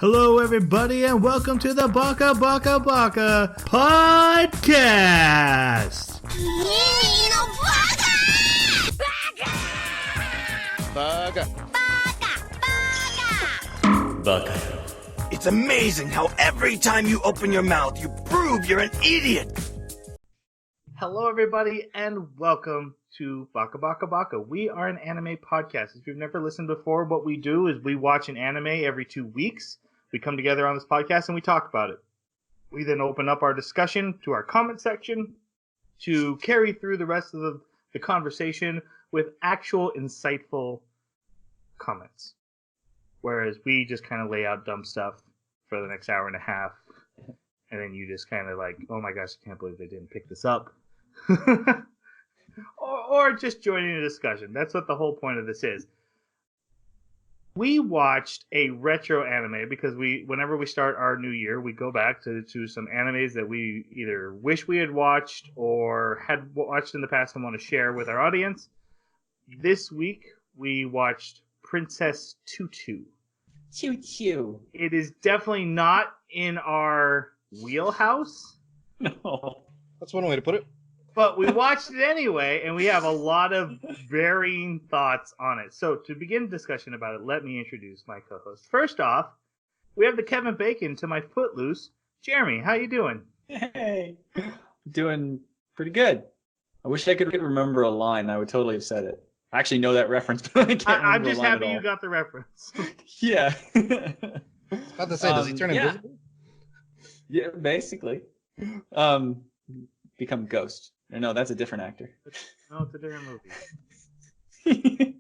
Hello, everybody, and welcome to the Baka podcast. Baka. It's amazing how every time you open your mouth, you prove you're an idiot. Hello, everybody, and welcome to Baka. We are an anime podcast. If you've never listened before, what we do is we watch an anime every 2 weeks. We come together on this podcast and we talk about it. We then open up our discussion to our comment section to carry through the rest of the conversation with actual insightful comments. Whereas we just kind of lay out dumb stuff for the next hour and a half. And then you just kind of like, oh my gosh, I can't believe they didn't pick this up. or just joining a discussion. That's what the whole point of this is. We watched a retro anime because whenever we start our new year, we go back to some animes that we either wish we had watched or had watched in the past and want to share with our audience. This week, we watched Princess Tutu. Choo-choo. It is definitely not in our wheelhouse. No. That's one way to put it. But we watched it anyway, and we have a lot of varying thoughts on it. So to begin discussion about it, let me introduce my co-host. First off, we have the Kevin Bacon to my footloose, Jeremy. How you doing? Hey. Doing pretty good. I wish I could remember a line. I would totally have said it. I actually know that reference, but I can't remember I'm just a line happy at all. you got the reference. Yeah. About to say, does he turn invisible? Yeah, basically. Become Ghost. No, that's a different actor. No, it's a different movie.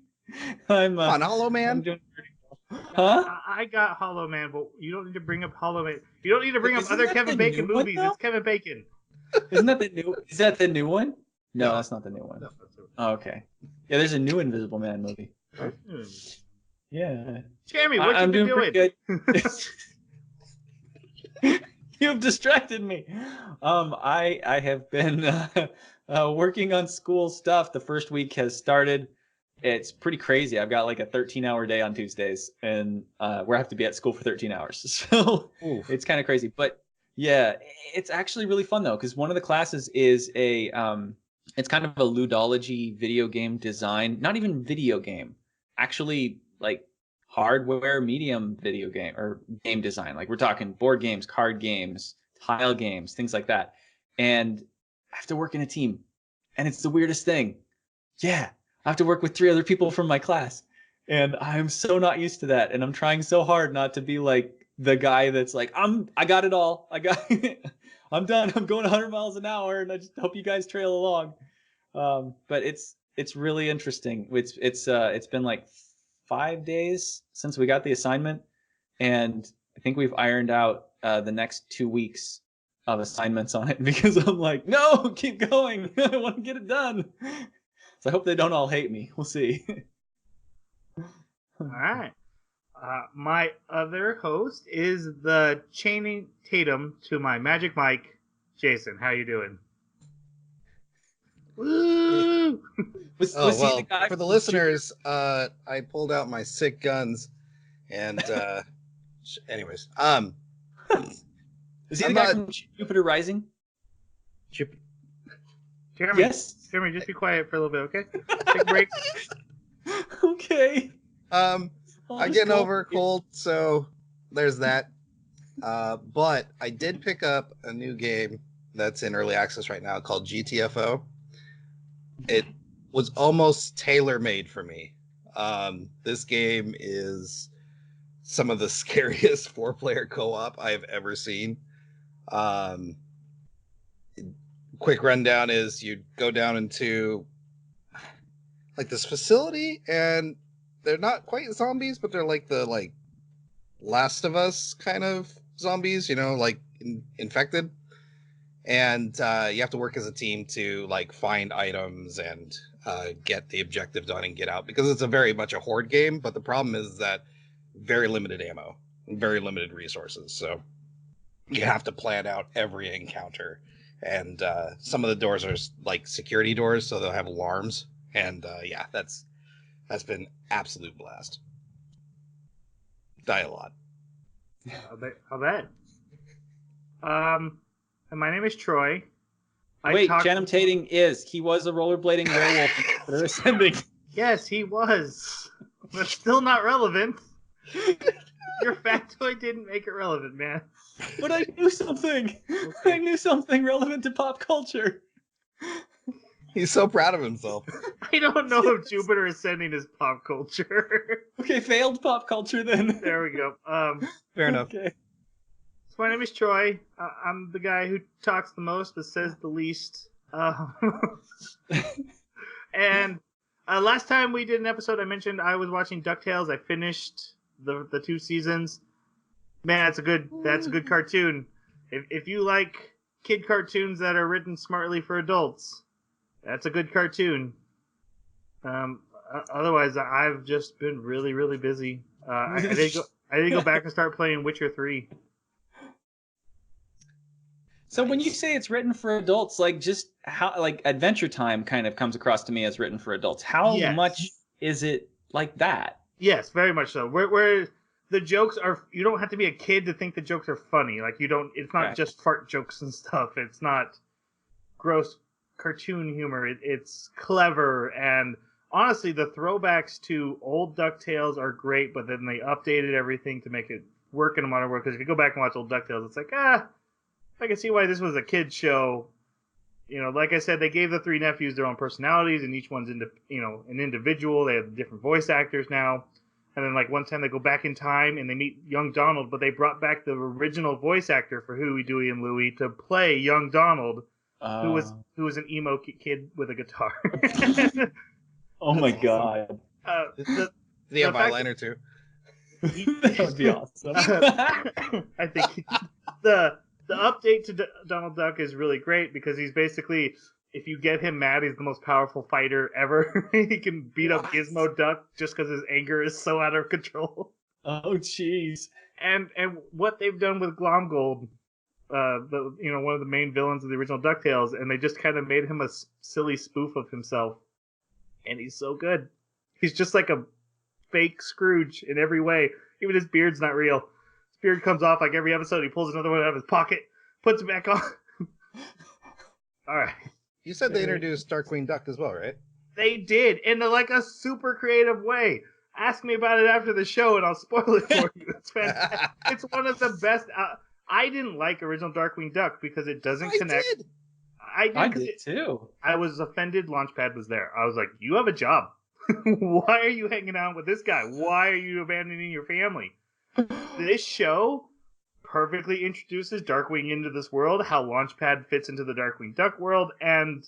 I'm Come on, Hollow Man. I'm doing pretty well. Huh? I got Hollow Man, but you don't need to bring up Hollow Man. You don't need to bring up Isn't other that Kevin the Bacon new one, movies. though? It's Kevin Bacon. Isn't that the new? Is that the new one? No, that's not the new one. No, that's it. Oh, okay. Yeah, there's a new Invisible Man movie. Yeah. Jeremy, what I'm you been doing doing? pretty good. You've distracted me. I have been working on school stuff. The first week has started. It's pretty crazy. I've got like a 13-hour day on Tuesdays, and we have to be at school for 13 hours. So it's kind of crazy. But yeah, it's actually really fun though, because one of the classes is it's kind of a ludology video game design. Not even video game, actually like hardware medium video game or game design. Like we're talking board games, card games, tile games, things like that. And I have to work in a team, and it's the weirdest thing. Yeah, I have to work with 3 other people from my class, and I'm so not used to that. And I'm trying so hard not to be like the guy that's like, I got it all. I'm done. I'm going 100 miles an hour, and I just hope you guys trail along. But it's really interesting. It's been like 5 days since we got the assignment, and I think we've ironed out the next 2 weeks of assignments on it because I'm like, no, keep going. I want to get it done. So I hope they don't all hate me. We'll see. All right. My other host is the Channing Tatum to my Magic Mike, Jason. How you doing? Woo! Was Oh, he well, the guy for the from listeners, I pulled out my sick guns, and anyways, Is he the I'm guy not- from Jupiter Rising? Jeremy, Yes. Jeremy, just be quiet for a little bit, okay? Take a break. Okay. I'm getting over a cold, so there's that. But I did pick up a new game that's in early access right now called GTFO. It was almost tailor-made for me. This game is some of the scariest 4-player co-op I have ever seen. Quick rundown is you go down into like this facility, and they're not quite zombies, but they're like the Last of Us kind of zombies, like infected. And you have to work as a team to like find items and get the objective done and get out, because it's a very much a horde game. But the problem is that very limited ammo and very limited resources, so you have to plan out every encounter. And some of the doors are like security doors, so they'll have alarms. And yeah, that's been absolute blast. Die a lot. I'll bet. And my name is Troy. Wait, Channing Tatum he was a rollerblading werewolf in Jupiter Ascending. Yes, he was. But still not relevant. Your factoid didn't make it relevant, man. But I knew something. Okay. I knew something relevant to pop culture. He's so proud of himself. I don't know if Jupiter Ascending is pop culture. Okay, failed pop culture then. There we go. Fair enough. Okay. So my name is Troy. I'm the guy who talks the most but says the least. And last time we did an episode, I mentioned I was watching DuckTales. I finished the 2 seasons. Man, that's a good cartoon. If you like kid cartoons that are written smartly for adults, that's a good cartoon. Otherwise, I've just been really, really busy. I did go back and start playing Witcher 3. So when you say it's written for adults, like just how like Adventure Time kind of comes across to me as written for adults. How much is it like that? Yes, very much so. Where the jokes are, you don't have to be a kid to think the jokes are funny. Like it's not just fart jokes and stuff. It's not gross cartoon humor. It's clever, and honestly, the throwbacks to old DuckTales are great, but then they updated everything to make it work in a modern world. Because if you go back and watch old DuckTales, it's like, I can see why this was a kid's show. You know, like I said, they gave the 3 nephews their own personalities, and each one's an individual. They have different voice actors now. And then, like, one time they go back in time and they meet young Donald, but they brought back the original voice actor for Huey, Dewey, and Louie to play young Donald, who was an emo kid with a guitar. Oh my god! Did he have eyeliner too? That would be awesome. I think the update to Donald Duck is really great because he's basically, if you get him mad, he's the most powerful fighter ever. He can beat up Gizmo Duck just because his anger is so out of control. Oh, jeez. And what they've done with Glomgold, one of the main villains of the original DuckTales, and they just kind of made him a silly spoof of himself. And he's so good. He's just like a fake Scrooge in every way. Even his beard's not real. His beard comes off like every episode. He pulls another one out of his pocket, puts it back on. All right. You said they introduced Darkwing Duck as well, right? They did, in like a super creative way. Ask me about it after the show, and I'll spoil it for you. It's fantastic. It's one of the best. I didn't like original Darkwing Duck because it doesn't connect. I did too. I was offended Launchpad was there. I was like, you have a job. Why are you hanging out with this guy? Why are you abandoning your family? This show perfectly introduces Darkwing into this world, how Launchpad fits into the Darkwing Duck world, and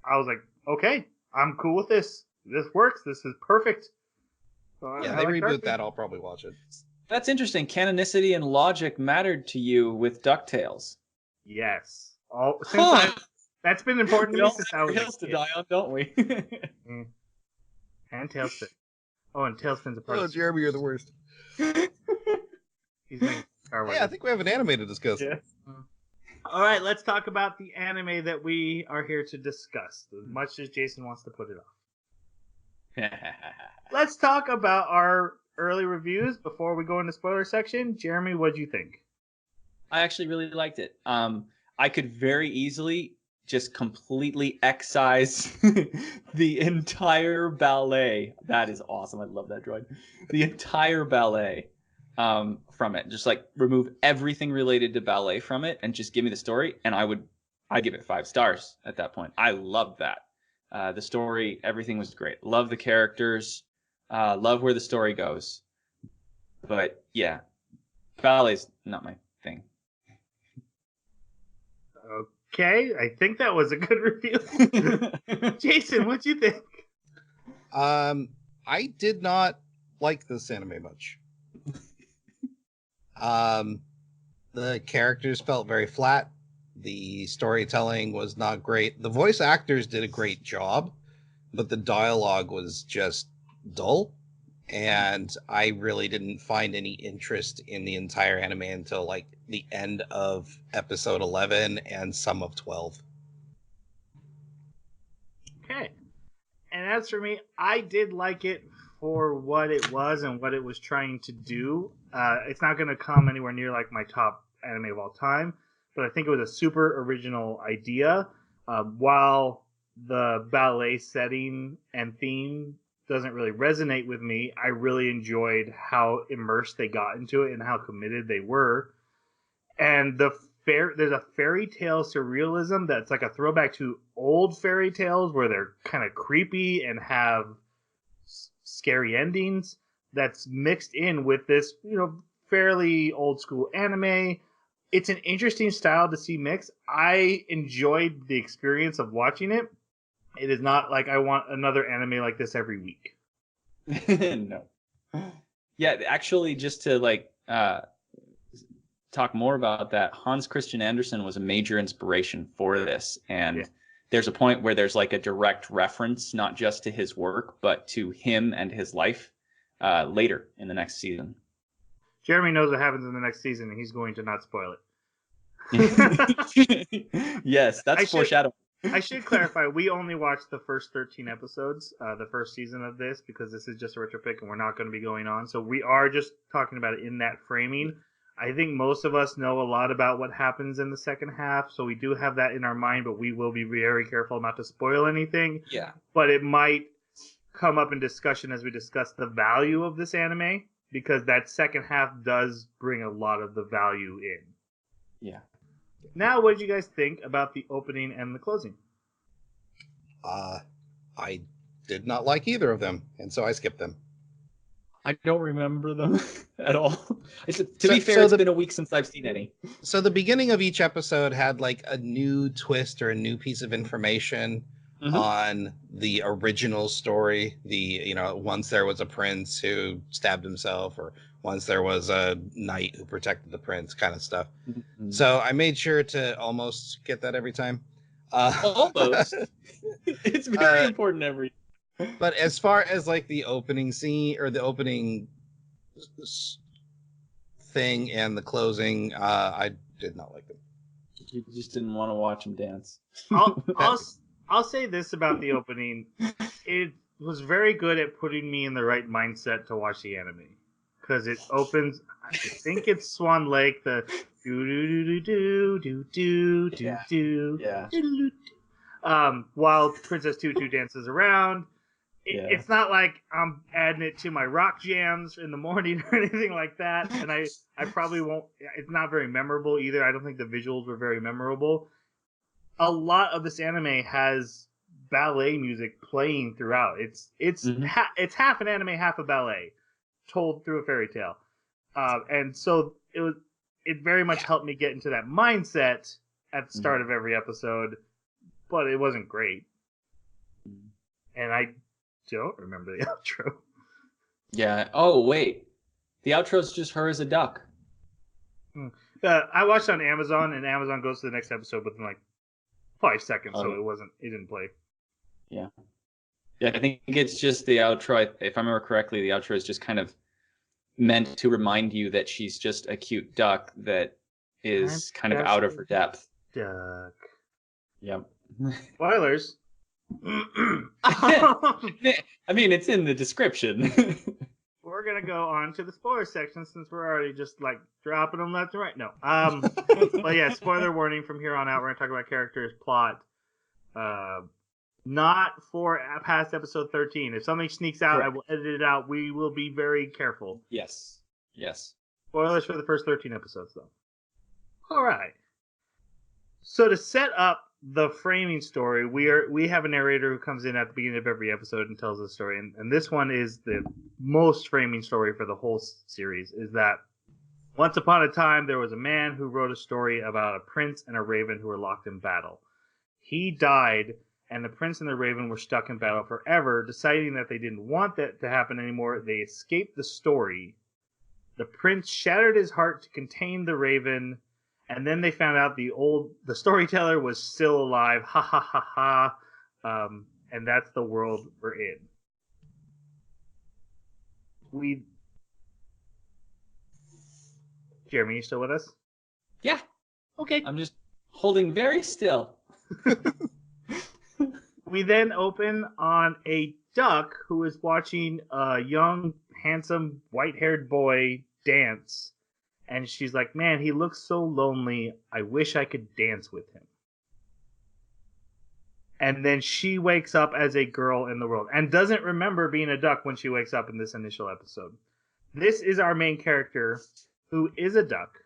I was like, okay, I'm cool with this. This works. This is perfect. So yeah, they reboot that. I'll probably watch it. That's interesting. Canonicity and logic mattered to you with DuckTales. Yes. That's been important to me since I was a kid. To die on, don't we? And Tailspin. Oh, and Tailspin's a part of Jeremy, you're the worst. He's making Star Wars. Yeah, I think we have an anime to discuss. Yeah. All right, let's talk about the anime that we are here to discuss, as much as Jason wants to put it off. Let's talk about our early reviews before we go into spoiler section. Jeremy, what do you think? I actually really liked it. I could very easily just completely excise the entire ballet. That is awesome. I love that droid. The entire ballet from it. Just like remove everything related to ballet from it and just give me the story. And I'd give it 5 stars at that point. I loved that. The story, everything was great. Love the characters. Love where the story goes. But yeah, ballet's not my thing. Okay, I think that was a good review. Jason, what'd you think? I did not like this anime much. The characters felt very flat. The storytelling was not great. The voice actors did a great job, but the dialogue was just dull. And I really didn't find any interest in the entire anime until like the end of episode 11 and some of 12. Okay. And as for me, I did like it for what it was and what it was trying to do. It's not going to come anywhere near like my top anime of all time, but I think it was a super original idea. While the ballet setting and theme doesn't really resonate with me, I really enjoyed how immersed they got into it and how committed they were. And there's a fairy tale surrealism that's like a throwback to old fairy tales where they're kind of creepy and have scary endings that's mixed in with this, fairly old school anime. It's an interesting style to see mix. I enjoyed the experience of watching it. It is not like I want another anime like this every week. No. Yeah, actually, just to talk more about that, Hans Christian Andersen was a major inspiration for this, and there's a point where there's like a direct reference, not just to his work, but to him and his life later in the next season. Jeremy knows what happens in the next season, and he's going to not spoil it. Yes, that's foreshadowing. I should clarify, we only watched the first 13 episodes, the first season of this, because this is just a retro pick and we're not going to be going on. So we are just talking about it in that framing. I think most of us know a lot about what happens in the second half, so we do have that in our mind, but we will be very careful not to spoil anything. Yeah. But it might come up in discussion as we discuss the value of this anime, because that second half does bring a lot of the value in. Yeah. Now, what did you guys think about the opening and the closing? I did not like either of them, and so I skipped them. I don't remember them at all. To be fair, it's been a week since I've seen any. So the beginning of each episode had like a new twist or a new piece of information on the original story. Once there was a prince who stabbed himself, or once there was a knight who protected the prince, kind of stuff. Mm-hmm. So I made sure to almost get that every time. Almost. It's very important every. But as far as like the opening scene or the opening thing and the closing, I did not like them. You just didn't want to watch them dance. I'll say this about the opening: it was very good at putting me in the right mindset to watch the anime, because it opens. I think it's Swan Lake. The do do do do do do do do do. While Princess Tutu dances around. It's not like I'm adding it to my rock jams in the morning or anything like that. And I probably won't. It's not very memorable either. I don't think the visuals were very memorable. A lot of this anime has ballet music playing throughout. It's half an anime, half a ballet, told through a fairy tale. And so it very much helped me get into that mindset at the start of every episode, but it wasn't great. And I don't remember the outro. Yeah. Oh, wait. The outro's just her as a duck. I watched it on Amazon, and Amazon goes to the next episode within like 5 seconds, so it didn't play. Yeah. Yeah, I think it's just the outro. If I remember correctly, the outro is just kind of meant to remind you that she's just a cute duck that is kind of out of her depth. Duck. Yep. Spoilers. I mean, it's in the description. We're gonna go on to the spoiler section since we're already just like dropping them left and right. No, but yeah, spoiler warning from here on out. We're gonna talk about characters, plot, not for past episode 13. If something sneaks out, I will edit it out. We will be very careful. Yes. Spoilers for the first 13 episodes, though. All right. So to set up the framing story, we have a narrator who comes in at the beginning of every episode and tells the story, and this one is the most framing story for the whole series. Is that once upon a time there was a man who wrote a story about a prince and a raven who were locked in battle. He died, and the prince and the raven were stuck in battle forever. Deciding that they didn't want that to happen anymore, they escaped the story. The prince shattered his heart to contain the raven. And then they found out the storyteller was still alive. Ha ha ha ha. And that's the world we're in. Jeremy, you still with us? Yeah. Okay. I'm just holding very still. We then open on a duck who is watching a young, handsome, white-haired boy dance, and she's like, "Man, he looks so lonely. I wish I could dance with him." And then she wakes up as a girl in the world and doesn't remember being a duck when she wakes up in this initial episode. This is our main character, who is a duck,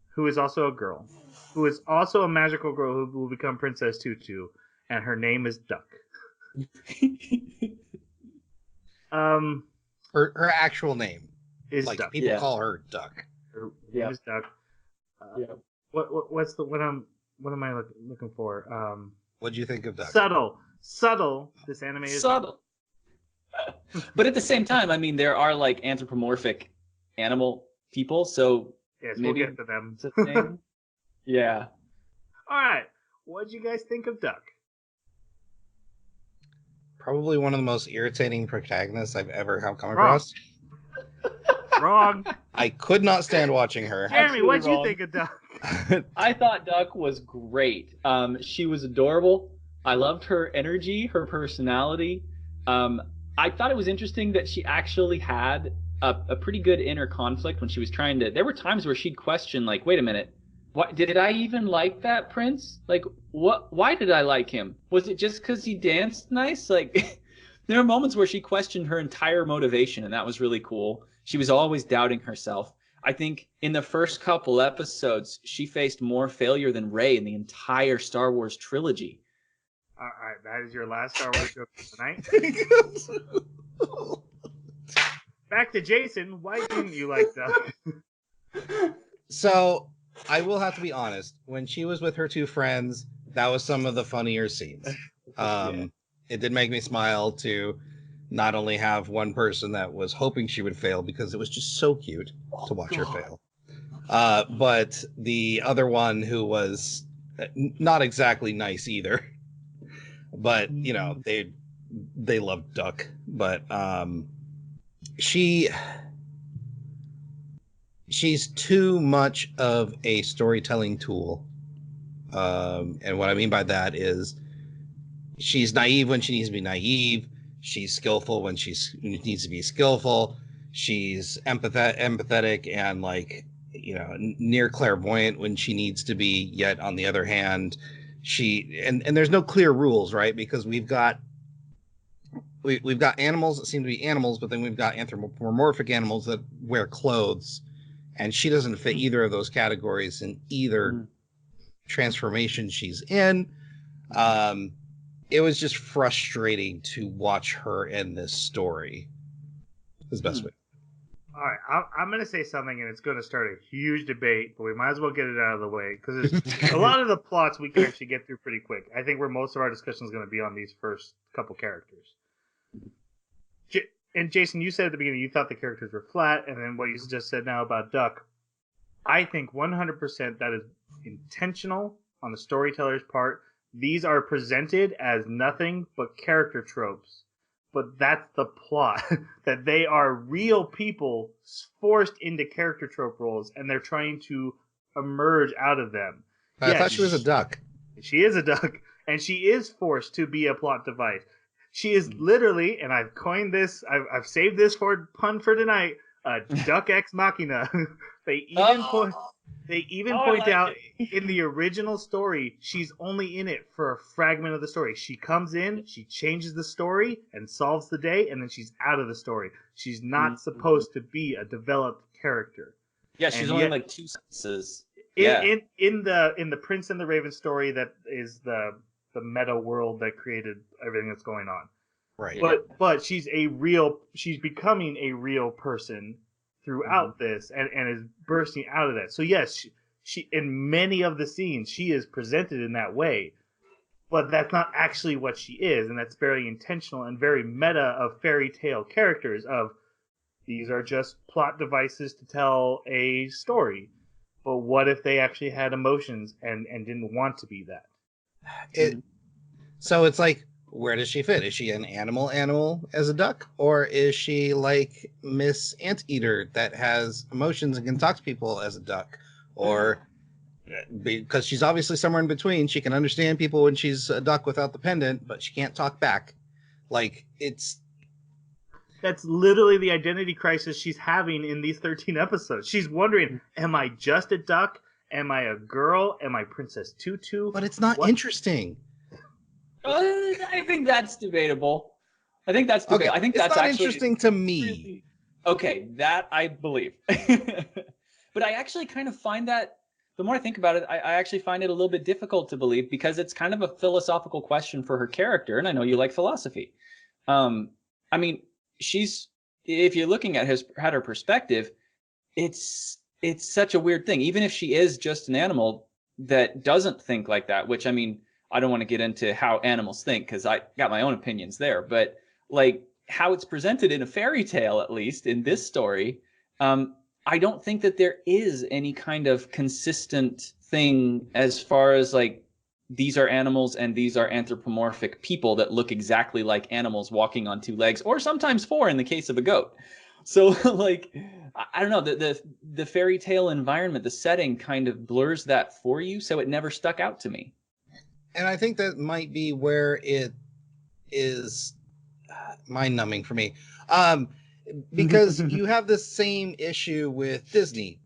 who is also a girl, who is also a magical girl who will become Princess Tutu, and her name is Duck. Her actual name Is like Duck. people call her Duck. Her name is Duck. What am I looking for? What do you think of Duck? Subtle. This anime is subtle. But at the same time, I mean, there are like anthropomorphic animal people, so yes, maybe we'll get to them. it's a thing. Yeah. All right, what did you guys think of Duck? Probably one of the most irritating protagonists I've ever come Wrong. across. Wrong. I could not stand watching her. Jeremy, what did you wrong. think of Duck? I thought Duck was great. She was adorable. I loved her energy, her personality. I thought it was interesting that she actually had a pretty good inner conflict when she was trying to. There were times where she'd question, like, "Wait a minute, what did I even like that prince? Like, what? Why did I like him? Was it just because he danced nice?" Like, there were moments where she questioned her entire motivation, and that was really cool. She was always doubting herself. I think in the first couple episodes, she faced more failure than Rey in the entire Star Wars trilogy. All right, that is your last Star Wars joke for tonight. Back to Jason. Why didn't you like Duck? So I will have to be honest. When she was with her two friends, that was some of the funnier scenes. It did make me smile to not only have one person that was hoping she would fail because it was just so cute to watch her fail, but the other one who was not exactly nice either. But you know, they loved Duck, but she's too much of a storytelling tool, and what I mean by that is she's naive when she needs to be naive. She's skillful when she needs to be skillful. She's empathetic and, like, you know, near clairvoyant when she needs to be. Yet on the other hand, and there's no clear rules, right? Because we've got animals that seem to be animals, but then we've got anthropomorphic animals that wear clothes, and she doesn't fit either of those categories in either transformation she's in. It was just frustrating to watch her in this story. Is the best way. All right, I'm going to say something, and it's going to start a huge debate, but we might as well get it out of the way, because a lot of the plots we can actually get through pretty quick. I think where most of our discussion is going to be on these first couple characters. And Jason, you said at the beginning you thought the characters were flat, and then what you just said now about Duck, I think 100% that is intentional on the storyteller's part. These are presented as nothing but character tropes, but that's the plot. That they are real people forced into character trope roles, and they're trying to emerge out of them. I thought she was a duck. She is a duck, and she is forced to be a plot device. She is literally, and I've coined this, I've saved this for pun for tonight, a duck ex machina. They even point out in the original story, she's only in it for a fragment of the story. She comes in, she changes the story and solves the day, and then she's out of the story. She's not supposed to be a developed character. Yeah, she's only like 2 sentences. In the Prince and the Raven story, that is the meta world that created everything that's going on. Right. But she's becoming a real person throughout this, and is bursting out of that. So yes, she in many of the scenes she is presented in that way, but that's not actually what she is, and that's very intentional and very meta of fairy tale characters. Of these are just plot devices to tell a story, but what if they actually had emotions and didn't want to be that? So it's like, where does she fit? Is she an animal as a duck? Or is she like Miss Anteater that has emotions and can talk to people as a duck? Or because she's obviously somewhere in between, she can understand people when she's a duck without the pendant, but she can't talk back. Like, it's... That's literally the identity crisis she's having in these 13 episodes. She's wondering, am I just a duck? Am I a girl? Am I Princess Tutu? But it's not interesting. I think that's debatable. I think that's Okay, I think it's that's not actually interesting to me. really, okay, that I believe. But I actually kind of find that, the more I think about it, I actually find it a little bit difficult to believe, because it's kind of a philosophical question for her character, and I know you like philosophy. I mean, if you're looking at her perspective, it's such a weird thing. Even if she is just an animal that doesn't think like that, which, I mean, I don't want to get into how animals think, because I got my own opinions there, but like how it's presented in a fairy tale, at least in this story, I don't think that there is any kind of consistent thing as far as like, these are animals and these are anthropomorphic people that look exactly like animals walking on two legs, or sometimes four in the case of a goat. So like, I don't know, the fairy tale environment, the setting kind of blurs that for you, so it never stuck out to me. And I think that might be where it is mind-numbing for me. Because you have the same issue with Disney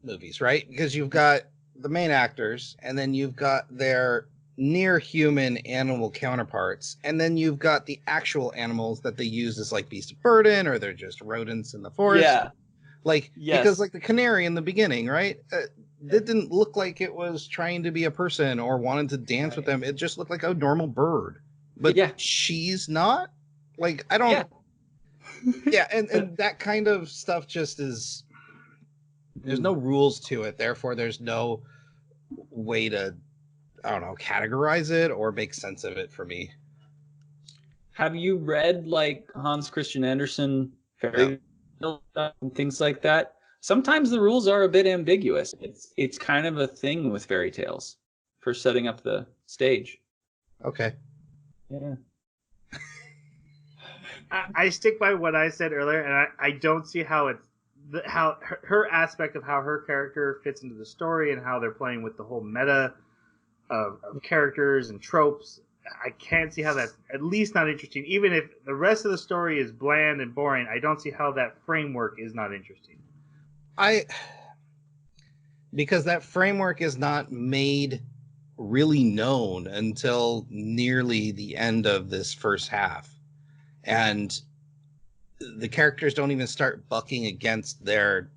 movies, right? Because you've got the main actors, and then you've got their near human animal counterparts, and then you've got the actual animals that they use as like beasts of burden, or they're just rodents in the forest. Yeah. Like, Yes. because like the canary in the beginning, right? It didn't look like it was trying to be a person or wanted to dance with them. It just looked like a normal bird. But Yeah. she's not. Like, I don't. Yeah. Yeah, and that kind of stuff just is. There's no rules to it. Therefore, there's no way to, I don't know, categorize it or make sense of it for me. Have you read like Hans Christian Andersen fairy tale stuff and things like that? Sometimes the rules are a bit ambiguous. It's kind of a thing with fairy tales for setting up the stage. Okay. Yeah. I stick by what I said earlier, and I don't see how it's how her aspect of how her character fits into the story and how they're playing with the whole meta of characters and tropes. I can't see how that's at least not interesting. Even if the rest of the story is bland and boring, I don't see how that framework is not interesting. Because that framework is not made really known until nearly the end of this first half. And the characters don't even start bucking against their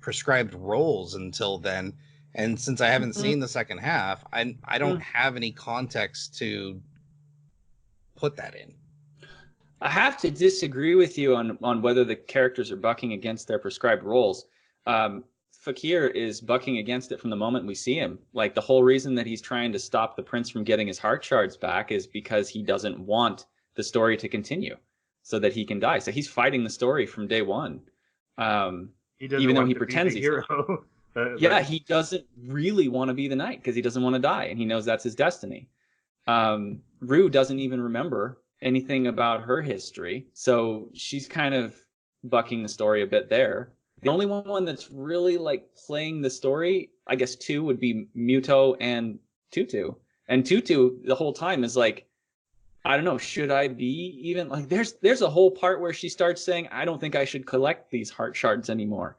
prescribed roles until then. And since I haven't seen the second half, I don't have any context to put that in. I have to disagree with you on whether the characters are bucking against their prescribed roles. Fakir is bucking against it from the moment we see him. Like, the whole reason that he's trying to stop the prince from getting his heart shards back is because he doesn't want the story to continue so that he can die. So he's fighting the story from day one. Even though he pretends he's a hero. Yeah, he doesn't really want to be the knight because he doesn't want to die, and he knows that's his destiny. Rue doesn't even remember anything about her history, so she's kind of bucking the story a bit there. The only one that's really like playing the story, I guess two would be Muto and Tutu. And Tutu the whole time is like, I don't know, should I be even like, there's a whole part where she starts saying, I don't think I should collect these heart shards anymore.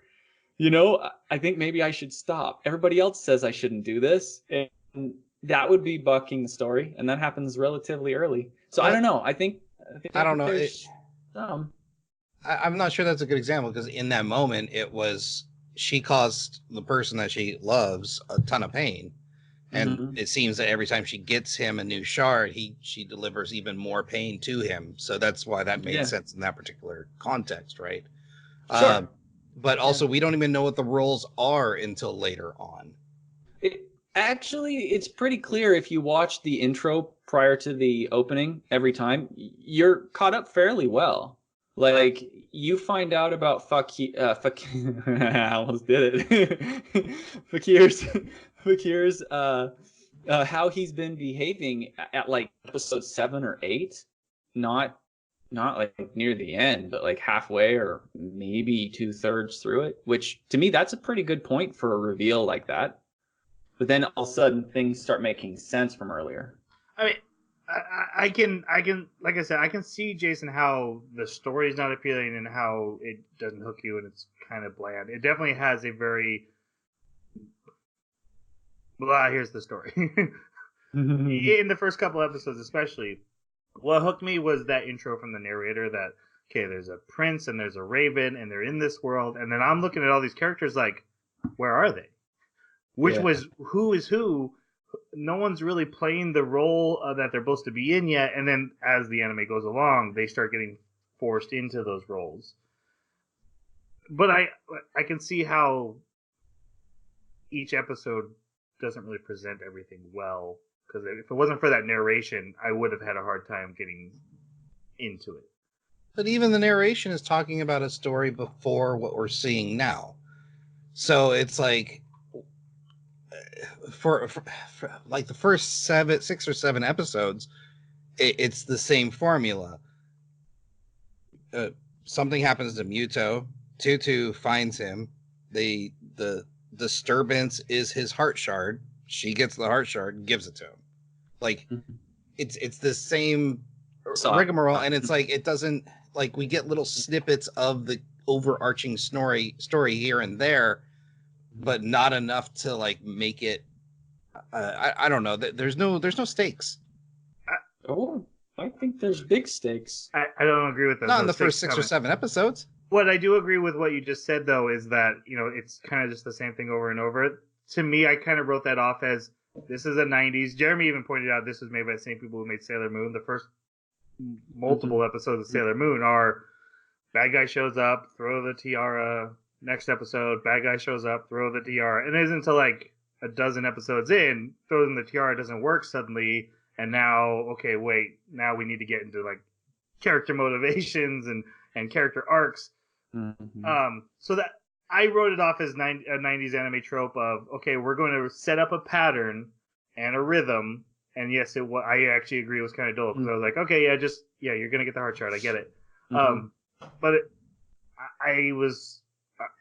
You know, I think maybe I should stop. Everybody else says I shouldn't do this. And that would be bucking the story. And that happens relatively early. So I don't know. I think I don't know. I'm not sure that's a good example, because in that moment, she caused the person that she loves a ton of pain. And it seems that every time she gets him a new shard, she delivers even more pain to him. So that's why that made sense in that particular context, right? Sure. But also, we don't even know what the roles are until later on. Actually, it's pretty clear if you watch the intro prior to the opening every time. You're caught up fairly well. Like, you find out about I almost did it. Fakir's how he's been behaving at like episode 7 or 8, not like near the end, but like halfway or maybe 2/3 through it, which to me, that's a pretty good point for a reveal like that. But then all of a sudden things start making sense from earlier. I mean, I can, like I said, I can see, Jason, how the story is not appealing and how it doesn't hook you and it's kind of bland. It definitely has a very, blah, here's the story. In the first couple episodes, especially, what hooked me was that intro from the narrator that, okay, there's a prince and there's a raven and they're in this world. And then I'm looking at all these characters like, where are they? Which was who is who? No one's really playing the role that they're supposed to be in yet. And then as the anime goes along, they start getting forced into those roles. But I can see how each episode doesn't really present everything well. Because if it wasn't for that narration, I would have had a hard time getting into it. But even the narration is talking about a story before what we're seeing now. So it's like, for like the first 6 or 7 episodes, it's the same formula. Something happens to Muto. Tutu finds him. The disturbance is his heart shard. She gets the heart shard and gives it to him. Like, it's the same rigmarole, and it's like, it doesn't, like, we get little snippets of the overarching story here and there, but not enough to like make it. I don't know. There's no stakes. I think there's big stakes. I don't agree with that. Not in the first 6 or 7 episodes. What I do agree with what you just said, though, is that, it's kind of just the same thing over and over. To me, I kind of wrote that off as, this is the 90s. Jeremy even pointed out this was made by the same people who made Sailor Moon. The first multiple episodes of Sailor Moon are, bad guy shows up, throw the tiara. Next episode, bad guy shows up, throw the tiara. And it isn't until like a dozen episodes in, throwing the tiara doesn't work suddenly. And now, okay, wait, now we need to get into like character motivations and character arcs. So that I wrote it off as a 90s anime trope of, okay, we're going to set up a pattern and a rhythm. And yes, I actually agree it was kind of dull because I was like, okay, you're going to get the heart chart. I get it. But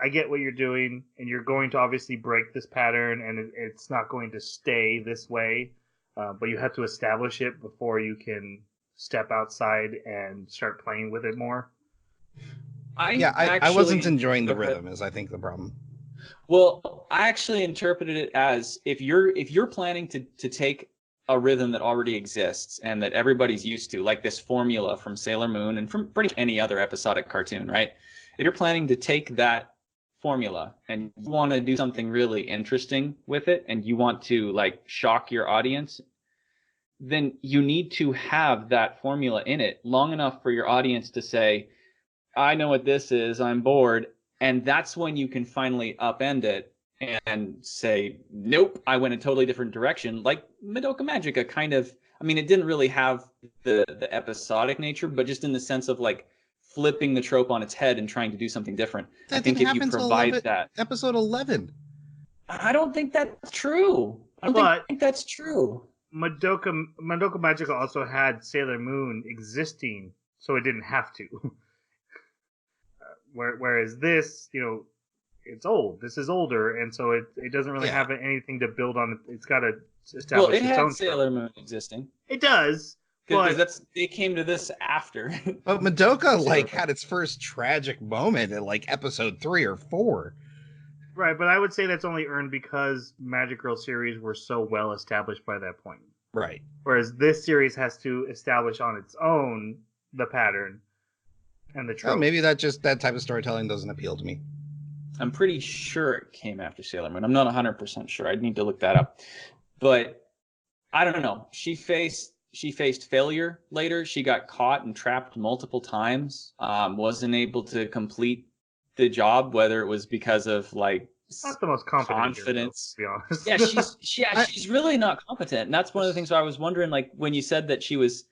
I get what you're doing, and you're going to obviously break this pattern, and it's not going to stay this way. But you have to establish it before you can step outside and start playing with it more. I wasn't enjoying the rhythm, is I think the problem. Well, I actually interpreted it as, if you're planning to take a rhythm that already exists and that everybody's used to, like this formula from Sailor Moon and from pretty much any other episodic cartoon, right? If you're planning to take that formula and you want to do something really interesting with it and you want to like shock your audience, then you need to have that formula in it long enough for your audience to say, I know what this is, I'm bored. And that's when you can finally upend it and say, nope, I went a totally different direction. Like Madoka Magica kind of, I mean, it didn't really have the episodic nature, but just in the sense of like flipping the trope on its head and trying to do something different. That I think if you provide that. Episode 11. I don't think that's true. I don't think that's true. Madoka Magica also had Sailor Moon existing, so it didn't have to. Whereas this, it's old. This is older, and so it doesn't really have anything to build on. It's got to establish its own. Well, it had Sailor Moon existing. It does. Because they came to this after. But Madoka had its first tragic moment in like episode 3 or 4. Right, but I would say that's only earned because Magic Girl series were so well established by that point. Right. Whereas this series has to establish on its own the pattern and the trope. Well, maybe that type of storytelling doesn't appeal to me. I'm pretty sure it came after Sailor Moon. I'm not 100% sure. I'd need to look that up. But I don't know. She faced failure later. She got caught and trapped multiple times. Wasn't able to complete the job, whether it was because of like not the most confidence, to be honest. She's really not competent. And that's one of the things I was wondering, like when you said that she was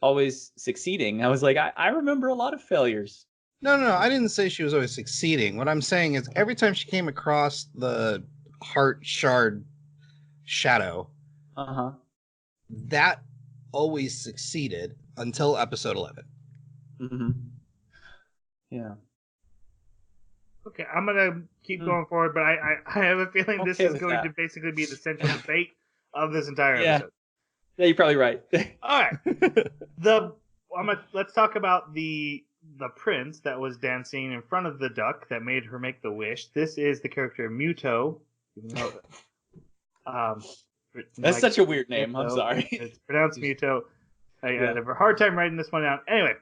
always succeeding, I was like, I remember a lot of failures. No, I didn't say she was always succeeding. What I'm saying is every time she came across the heart shard shadow, that always succeeded until episode 11. Yeah. Okay, I'm gonna keep going forward, but I have a feeling this is going to basically be the central debate of this entire episode. Yeah, you're probably right. All right. Let's talk about the prince that was dancing in front of the duck that made her make the wish. This is the character Muto. That's such a weird name. Muto. I'm sorry. It's pronounced Muto. I Yeah. had a hard time writing this one down. Anyway,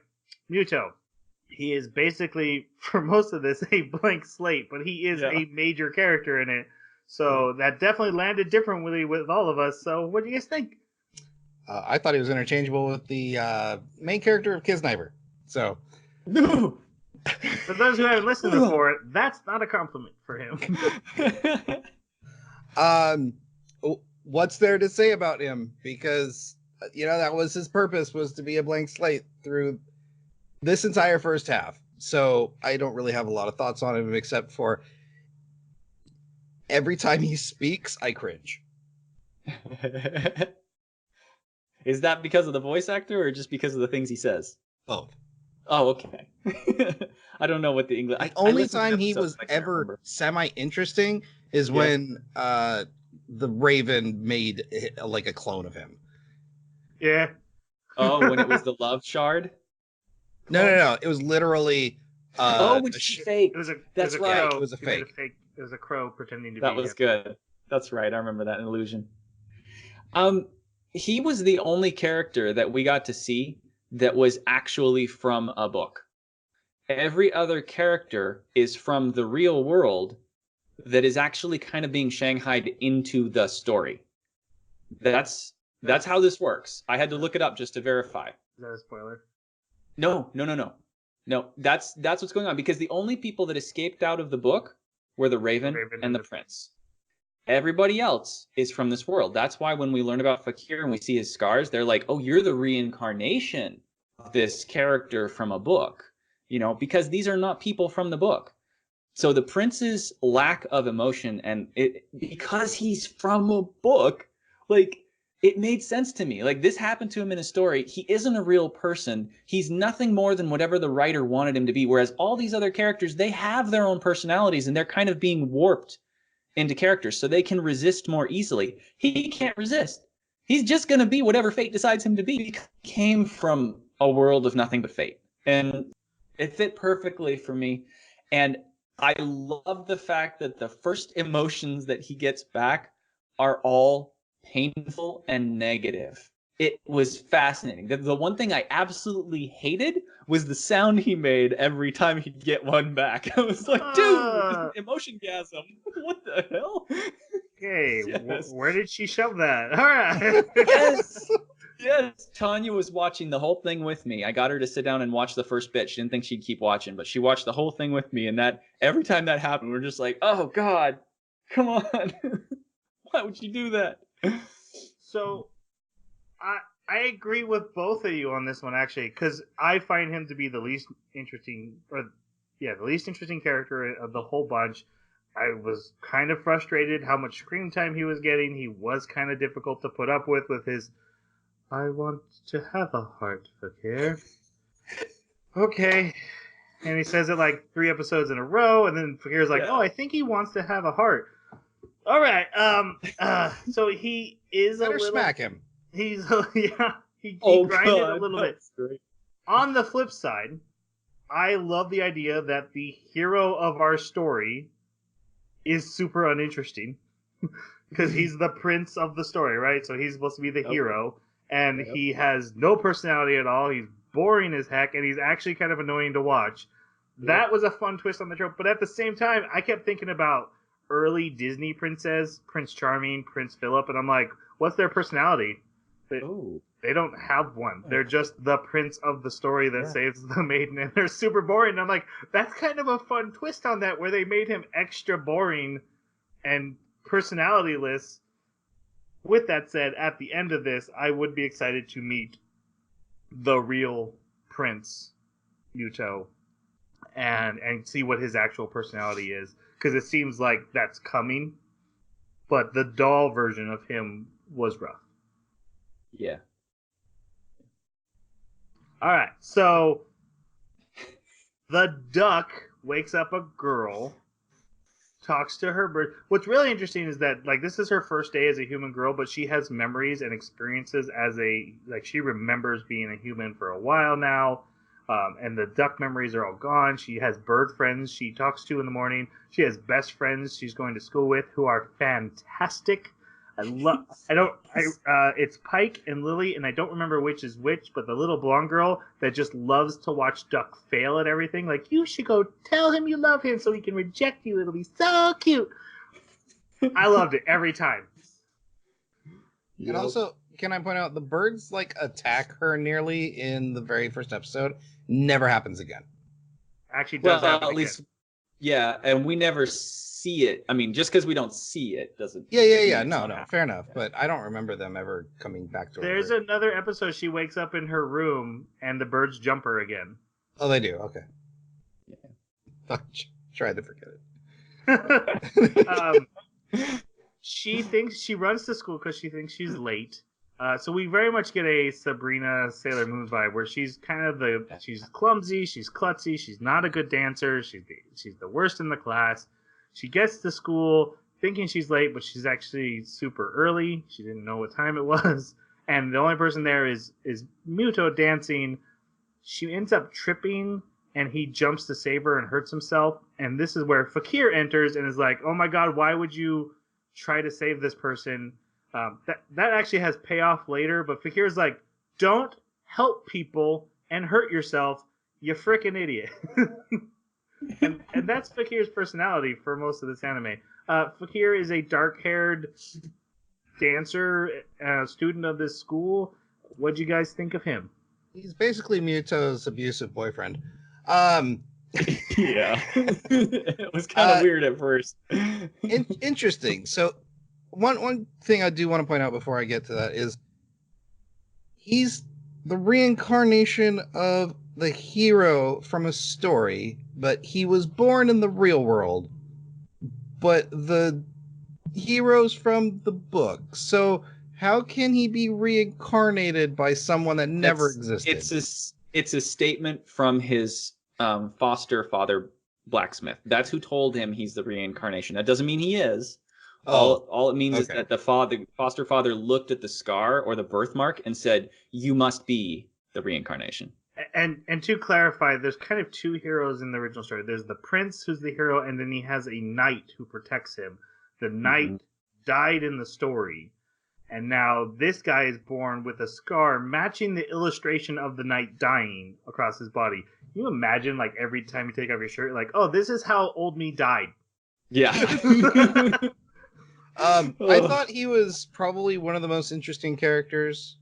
Muto. He is basically, for most of this, a blank slate, but he is a major character in it. So that definitely landed differently with all of us. So what do you guys think? I thought he was interchangeable with the main character of Kisniper. So, No. For those who haven't listened before, that's not a compliment for him. What's there to say about him? Because that was his purpose, was to be a blank slate through this entire first half. So I don't really have a lot of thoughts on him, except for every time he speaks, I cringe. Is that because of the voice actor or just because of the things he says? Both. Oh, okay. I don't know what the English. The only time he was ever semi-interesting is when the Raven made like a clone of him. Yeah. Oh, when it was the love shard? No. It was literally. When she faked. That's right. It was a fake. It was a crow pretending to be. That was good. That's right. I remember that illusion. He was the only character that we got to see that was actually from a book. Every other character is from the real world that is actually kind of being shanghaied into the story. That's how this works. I had to look it up just to verify. Is that a spoiler? No. No, that's what's going on, because the only people that escaped out of the book were the Raven and the Prince. Everybody else is from this world. That's why when we learn about Fakir and we see his scars, they're like, oh, you're the reincarnation of this character from a book, because these are not people from the book. So the Prince's lack of emotion, and because he's from a book, it made sense to me. This happened to him in a story. He isn't a real person. He's nothing more than whatever the writer wanted him to be. Whereas all these other characters, they have their own personalities and they're kind of being warped into characters so they can resist more easily. He can't resist. He's just going to be whatever fate decides him to be, because he came from a world of nothing but fate. And it fit perfectly for me. And I love the fact that the first emotions that he gets back are all painful and negative. It was fascinating. The one thing I absolutely hated was the sound he made every time he'd get one back. I was like, dude, emotion gasm. What the hell? Okay, yes. Where did she shove that? All right. Yes. Tanya was watching the whole thing with me. I got her to sit down and watch the first bit. She didn't think she'd keep watching, but she watched the whole thing with me. And that every time that happened, we're just like, oh God, come on. Why would you do that? So, I agree with both of you on this one, actually, because I find him to be the least interesting, the least interesting character of the whole bunch. I was kind of frustrated how much screen time he was getting. He was kind of difficult to put up with his, I want to have a heart, Fakir. Okay. And he says it like 3 episodes in a row, and then Fakir's like, oh, I think he wants to have a heart. All right. So he is Better a little. Smack him. He grinded a little bit. Great. On the flip side, I love the idea that the hero of our story is super uninteresting because he's the prince of the story, right? So he's supposed to be the hero, and he has no personality at all. He's boring as heck, and he's actually kind of annoying to watch. That was a fun twist on the trope, but at the same time, I kept thinking about early Disney princes, Prince Charming, Prince Philip, and I'm like, what's their personality? They don't have one. They're just the prince of the story that saves the maiden, and they're super boring. And I'm like, that's kind of a fun twist on that, where they made him extra boring and personalityless. With that said, at the end of this, I would be excited to meet the real Prince Muto and see what his actual personality is, because it seems like that's coming. But the doll version of him was rough. Yeah. All right, so the duck wakes up a girl talks to her bird. What's really interesting is that like this is her first day as a human girl, but she has memories and experiences as she remembers being a human for a while now. And the duck memories are all gone. She has bird friends she talks to in the morning. She has best friends she's going to school with who are fantastic. It's Pike and Lily, and I don't remember which is which, but the little blonde girl that just loves to watch Duck fail at everything. Like, you should go tell him you love him so he can reject you. It'll be so cute. I loved it every time. And also, can I point out, the birds, like, attack her nearly in the very first episode. Never happens again. Actually does happen at again. least, yeah, and we never see it. I mean, just because we don't see it doesn't. Yeah. No, fair enough. But I don't remember them ever coming back to her. There's another episode she wakes up in her room and the birds jump her again. Oh, they do? Okay. Yeah. Tried to forget it. She runs to school because she thinks she's late. So we very much get a Sabrina Sailor Moon vibe where she's kind of she's clumsy, she's klutzy, she's not a good dancer, she's the worst in the class. She gets to school thinking she's late, but she's actually super early. She didn't know what time it was. And the only person there is Muto dancing. She ends up tripping and he jumps to save her and hurts himself. And this is where Fakir enters and is like, oh my god, why would you try to save this person? That actually has payoff later, but Fakir's like, don't help people and hurt yourself, you frickin' idiot. and that's Fakir's personality for most of this anime. Fakir is a dark-haired dancer, student of this school. What'd you guys think of him? He's basically Muto's abusive boyfriend. Yeah. It was kind of weird at first. Interesting. So one thing I do want to point out before I get to that is he's the reincarnation of the hero from a story, but he was born in the real world. But the hero's from the book. So how can he be reincarnated by someone that never existed? It's a statement from his foster father, Blacksmith. That's who told him he's the reincarnation. That doesn't mean he is. All it means is that the foster father looked at the scar or the birthmark and said, "You must be the reincarnation." And to clarify, there's kind of two heroes in the original story. There's the prince, who's the hero, and then he has a knight who protects him. The knight died in the story, and now this guy is born with a scar matching the illustration of the knight dying across his body. Can you imagine, like, every time you take off your shirt, like, oh, this is how old me died. Yeah. I thought he was probably one of the most interesting characters.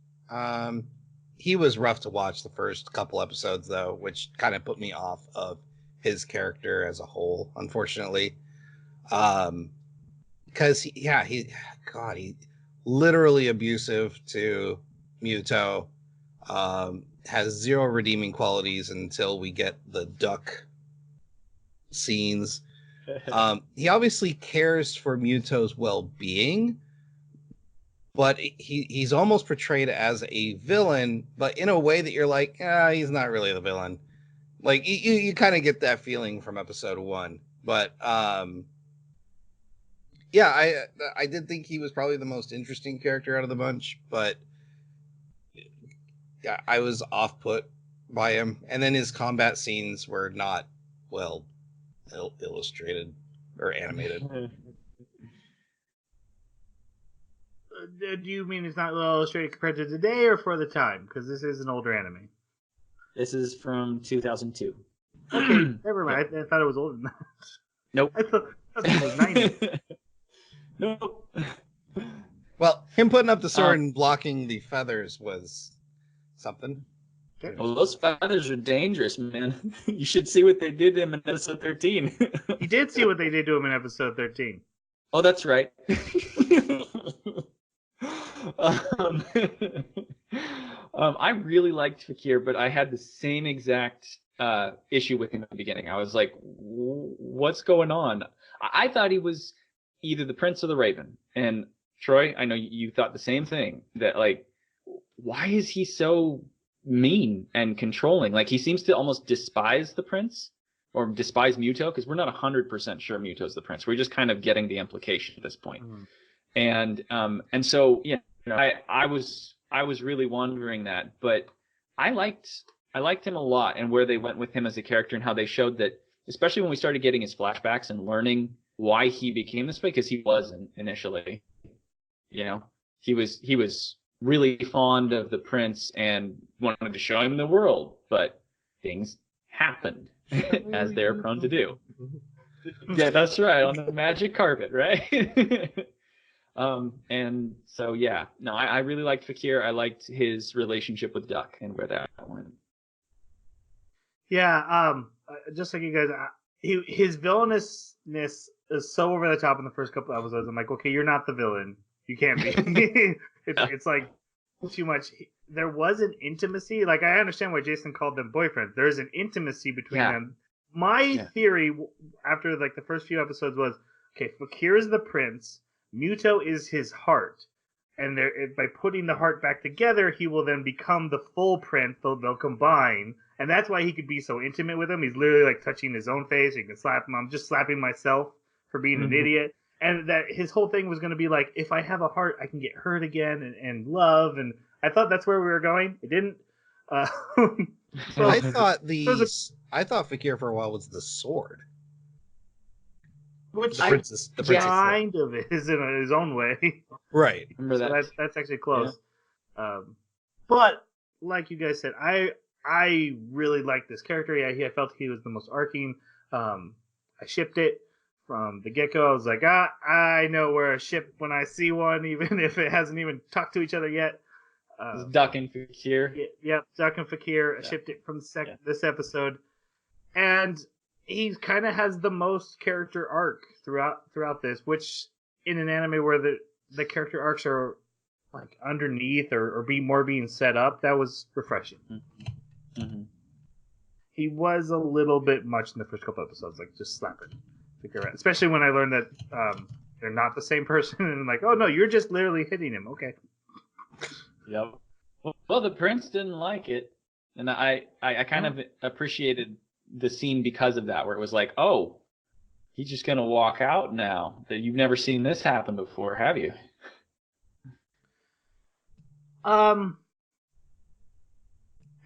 He was rough to watch the first couple episodes, though, which kind of put me off of his character as a whole, unfortunately. Because he literally abusive to Muto. Has zero redeeming qualities until we get the duck scenes. He obviously cares for Muto's well-being, but he's almost portrayed as a villain, but in a way that you're like, he's not really the villain. Like, you kind of get that feeling from episode 1. But, yeah, I did think he was probably the most interesting character out of the bunch, but yeah, I was off-put by him. And then his combat scenes were not well illustrated or animated. Do you mean it's not well illustrated compared to today or for the time? Because this is an older anime. This is from 2002. Okay, never mind. I thought it was older than that. Nope. I thought it was 90. Nope. Well, him putting up the sword and blocking the feathers was something. Well, those feathers are dangerous, man. You should see what they did to him in episode 13. You did see what they did to him in episode 13. Oh, that's right. I really liked Fakir, but I had the same exact issue with him at the beginning. I was like, what's going on? I thought he was either the Prince or the Raven. And Troy, I know you thought the same thing, that, like, why is he so mean and controlling? Like, he seems to almost despise the Prince, or despise Muto, because we're not 100% sure Muto's the prince. We're just kind of getting the implication at this point. And so I was really wondering that, but I liked him a lot, and where they went with him as a character, and how they showed that, especially when we started getting his flashbacks and learning why he became this way, because he wasn't initially, he was really fond of the prince and wanted to show him the world, but things happened as they're prone to do. Yeah, that's right, on the magic carpet, right? And so I really liked Fakir. I liked his relationship with Duck and where that went. Yeah, just like you guys, his villainousness is so over the top in the first couple episodes. I'm like, okay, you're not the villain. You can't be. It's like too much. There was an intimacy. Like, I understand why Jason called them boyfriends. There's an intimacy between them. My theory after like the first few episodes was, okay, Fakir is the prince, Muto is his heart, and by putting the heart back together, he will then become the full prince. They'll combine, and that's why he could be so intimate with him. He's literally like touching his own face. He can slap him. I'm just slapping myself for being an idiot. And that his whole thing was going to be like, if I have a heart, I can get hurt again and love. And I thought that's where we were going. It didn't. So I thought Fakir for a while was the sword. Which the princess kind of is in his own way. Right. Remember that? So that's actually close. Yeah. But like you guys said, I really liked this character. I felt he was the most arcing. I shipped it from the get-go. I was like, I know we're a ship when I see one, even if it hasn't even talked to each other yet. Duck and Fakir. Yep, Duck and Fakir. I shipped it from this episode. And he kind of has the most character arc throughout this, which in an anime where the character arcs are like underneath or being set up, that was refreshing. Mm-hmm. He was a little bit much in the first couple episodes, like just slapping Fakir around. Especially when I learned that they're not the same person, and I'm like, oh no, you're just literally hitting him. Okay. Yep. Well, the prince didn't like it, and I kind of appreciated the scene because of that, where it was like, oh, he's just gonna walk out now. That you've never seen this happen before, have you?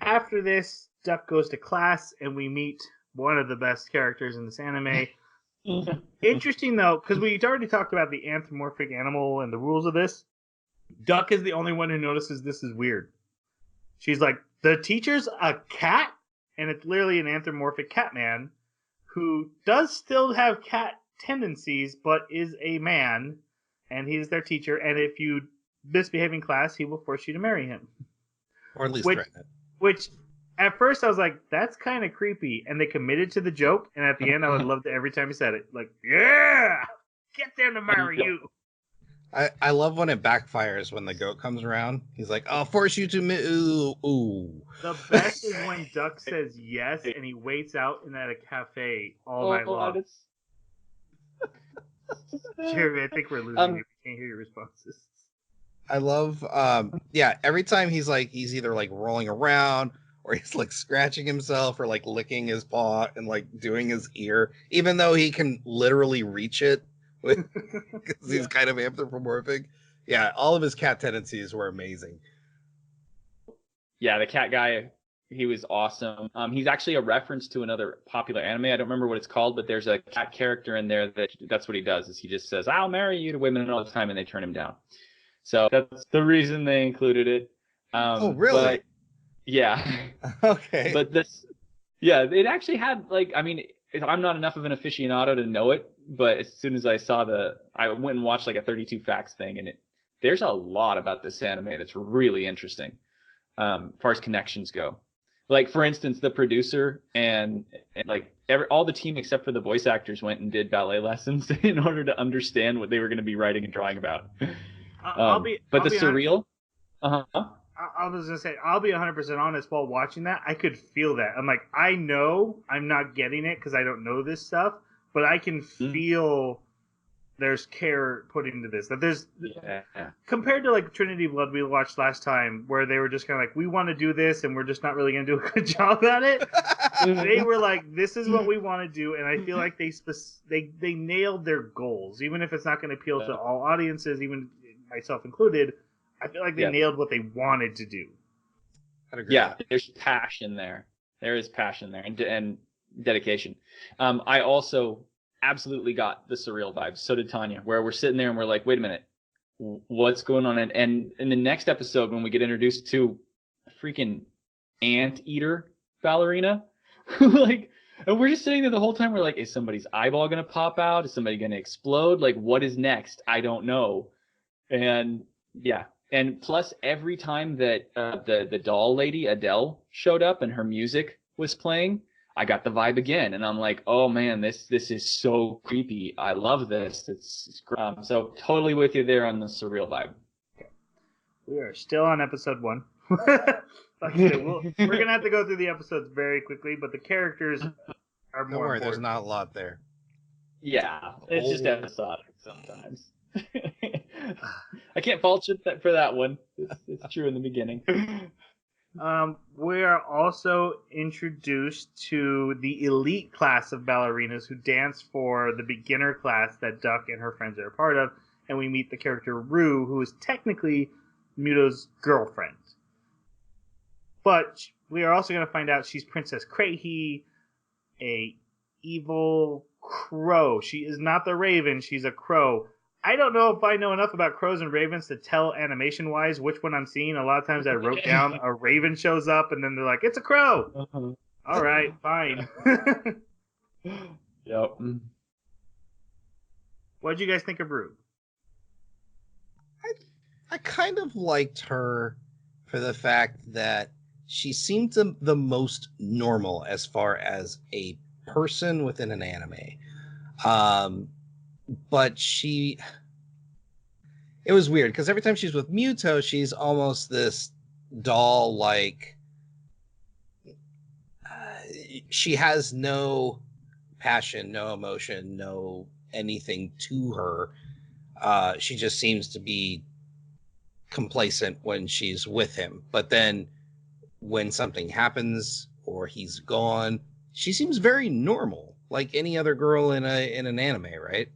After this, Duck goes to class, and we meet one of the best characters in this anime. Interesting though, because we already talked about the anthropomorphic animal and the rules of this. Duck is the only one who notices this is weird. She's like, the teacher's a cat, and it's literally an anthropomorphic cat man who does still have cat tendencies, but is a man, and he's their teacher, and if you misbehave in class, he will force you to marry him. Or at least threaten it. Which, at first, I was like, that's kind of creepy, and they committed to the joke, and at the end, I would love to every time he said it. Like, yeah! Get them to marry you! I love when it backfires when the goat comes around. He's like, I'll force you to ooh. The best is when Duck says yes and he waits out at a cafe all night long. Jeremy, I think we're losing you. We can't hear your responses. I love every time he's either like rolling around or he's like scratching himself or like licking his paw and like doing his ear, even though he can literally reach it. Because he's kind of anthropomorphic. Yeah, all of his cat tendencies were amazing. Yeah, the cat guy, he was awesome. He's actually a reference to another popular anime. I don't remember what it's called, but there's a cat character in there that's what he does. Is he just says, "I'll marry you" to women all the time, and they turn him down. So that's the reason they included it. Oh, really? But, yeah. Okay. But it actually had I'm not enough of an aficionado to know it, but as soon as I saw I went and watched like a 32 Facts thing, and there's a lot about this anime that's really interesting, as far as connections go. Like, for instance, the producer and like all the team except for the voice actors went and did ballet lessons in order to understand what they were going to be writing and drawing about. But the surreal. I was gonna say, I'll be 100% honest. While watching that, I could feel that. I'm like, I know I'm not getting it because I don't know this stuff, but I can feel there's care put into this. That there's compared to like Trinity Blood we watched last time, where they were just kind of like, we want to do this and we're just not really gonna do a good job at it. They were like, "This is what we want to do," and I feel like they nailed their goals, even if it's not going to appeal to all audiences, even myself included. I feel like they nailed what they wanted to do. Yeah, there's passion there. There is passion there, and dedication. I also absolutely got the surreal vibes. So did Tanya, where we're sitting there and we're like, wait a minute, what's going on? And in the next episode, when we get introduced to a freaking anteater ballerina, like, and we're just sitting there the whole time. We're like, is somebody's eyeball gonna pop out? Is somebody gonna explode? Like, what is next? I don't know. And yeah. And plus, every time that the doll lady Adele showed up and her music was playing, I got the vibe again, and I'm like, oh man, this is so creepy. I love this. It's so totally with you there on the surreal vibe. We are still on episode 1. Like I said, we're gonna have to go through the episodes very quickly, but the characters are more. Don't worry, important. there's not a lot there. Yeah, it's just episodic sometimes. I can't fault you for that one. It's true in the beginning. We are also introduced to the elite class of ballerinas who dance for the beginner class that Duck and her friends are a part of, and we meet the character Rue, who is technically Muto's girlfriend. But we are also going to find out she's Princess Krehi, a evil crow. She is not the Raven, she's a crow. I don't know if I know enough about crows and ravens to tell animation-wise which one I'm seeing. A lot of times I wrote down a raven shows up, and then they're like, it's a crow! Uh-huh. All right, fine. Yep. What did you guys think of Rue? I kind of liked her for the fact that she seemed the most normal as far as a person within an anime. But it was weird because every time she's with Muto, she's almost this doll, like she has no passion, no emotion, no anything to her. She just seems to be complacent when she's with him. But then when something happens or he's gone, she seems very normal, like any other girl in an anime, right?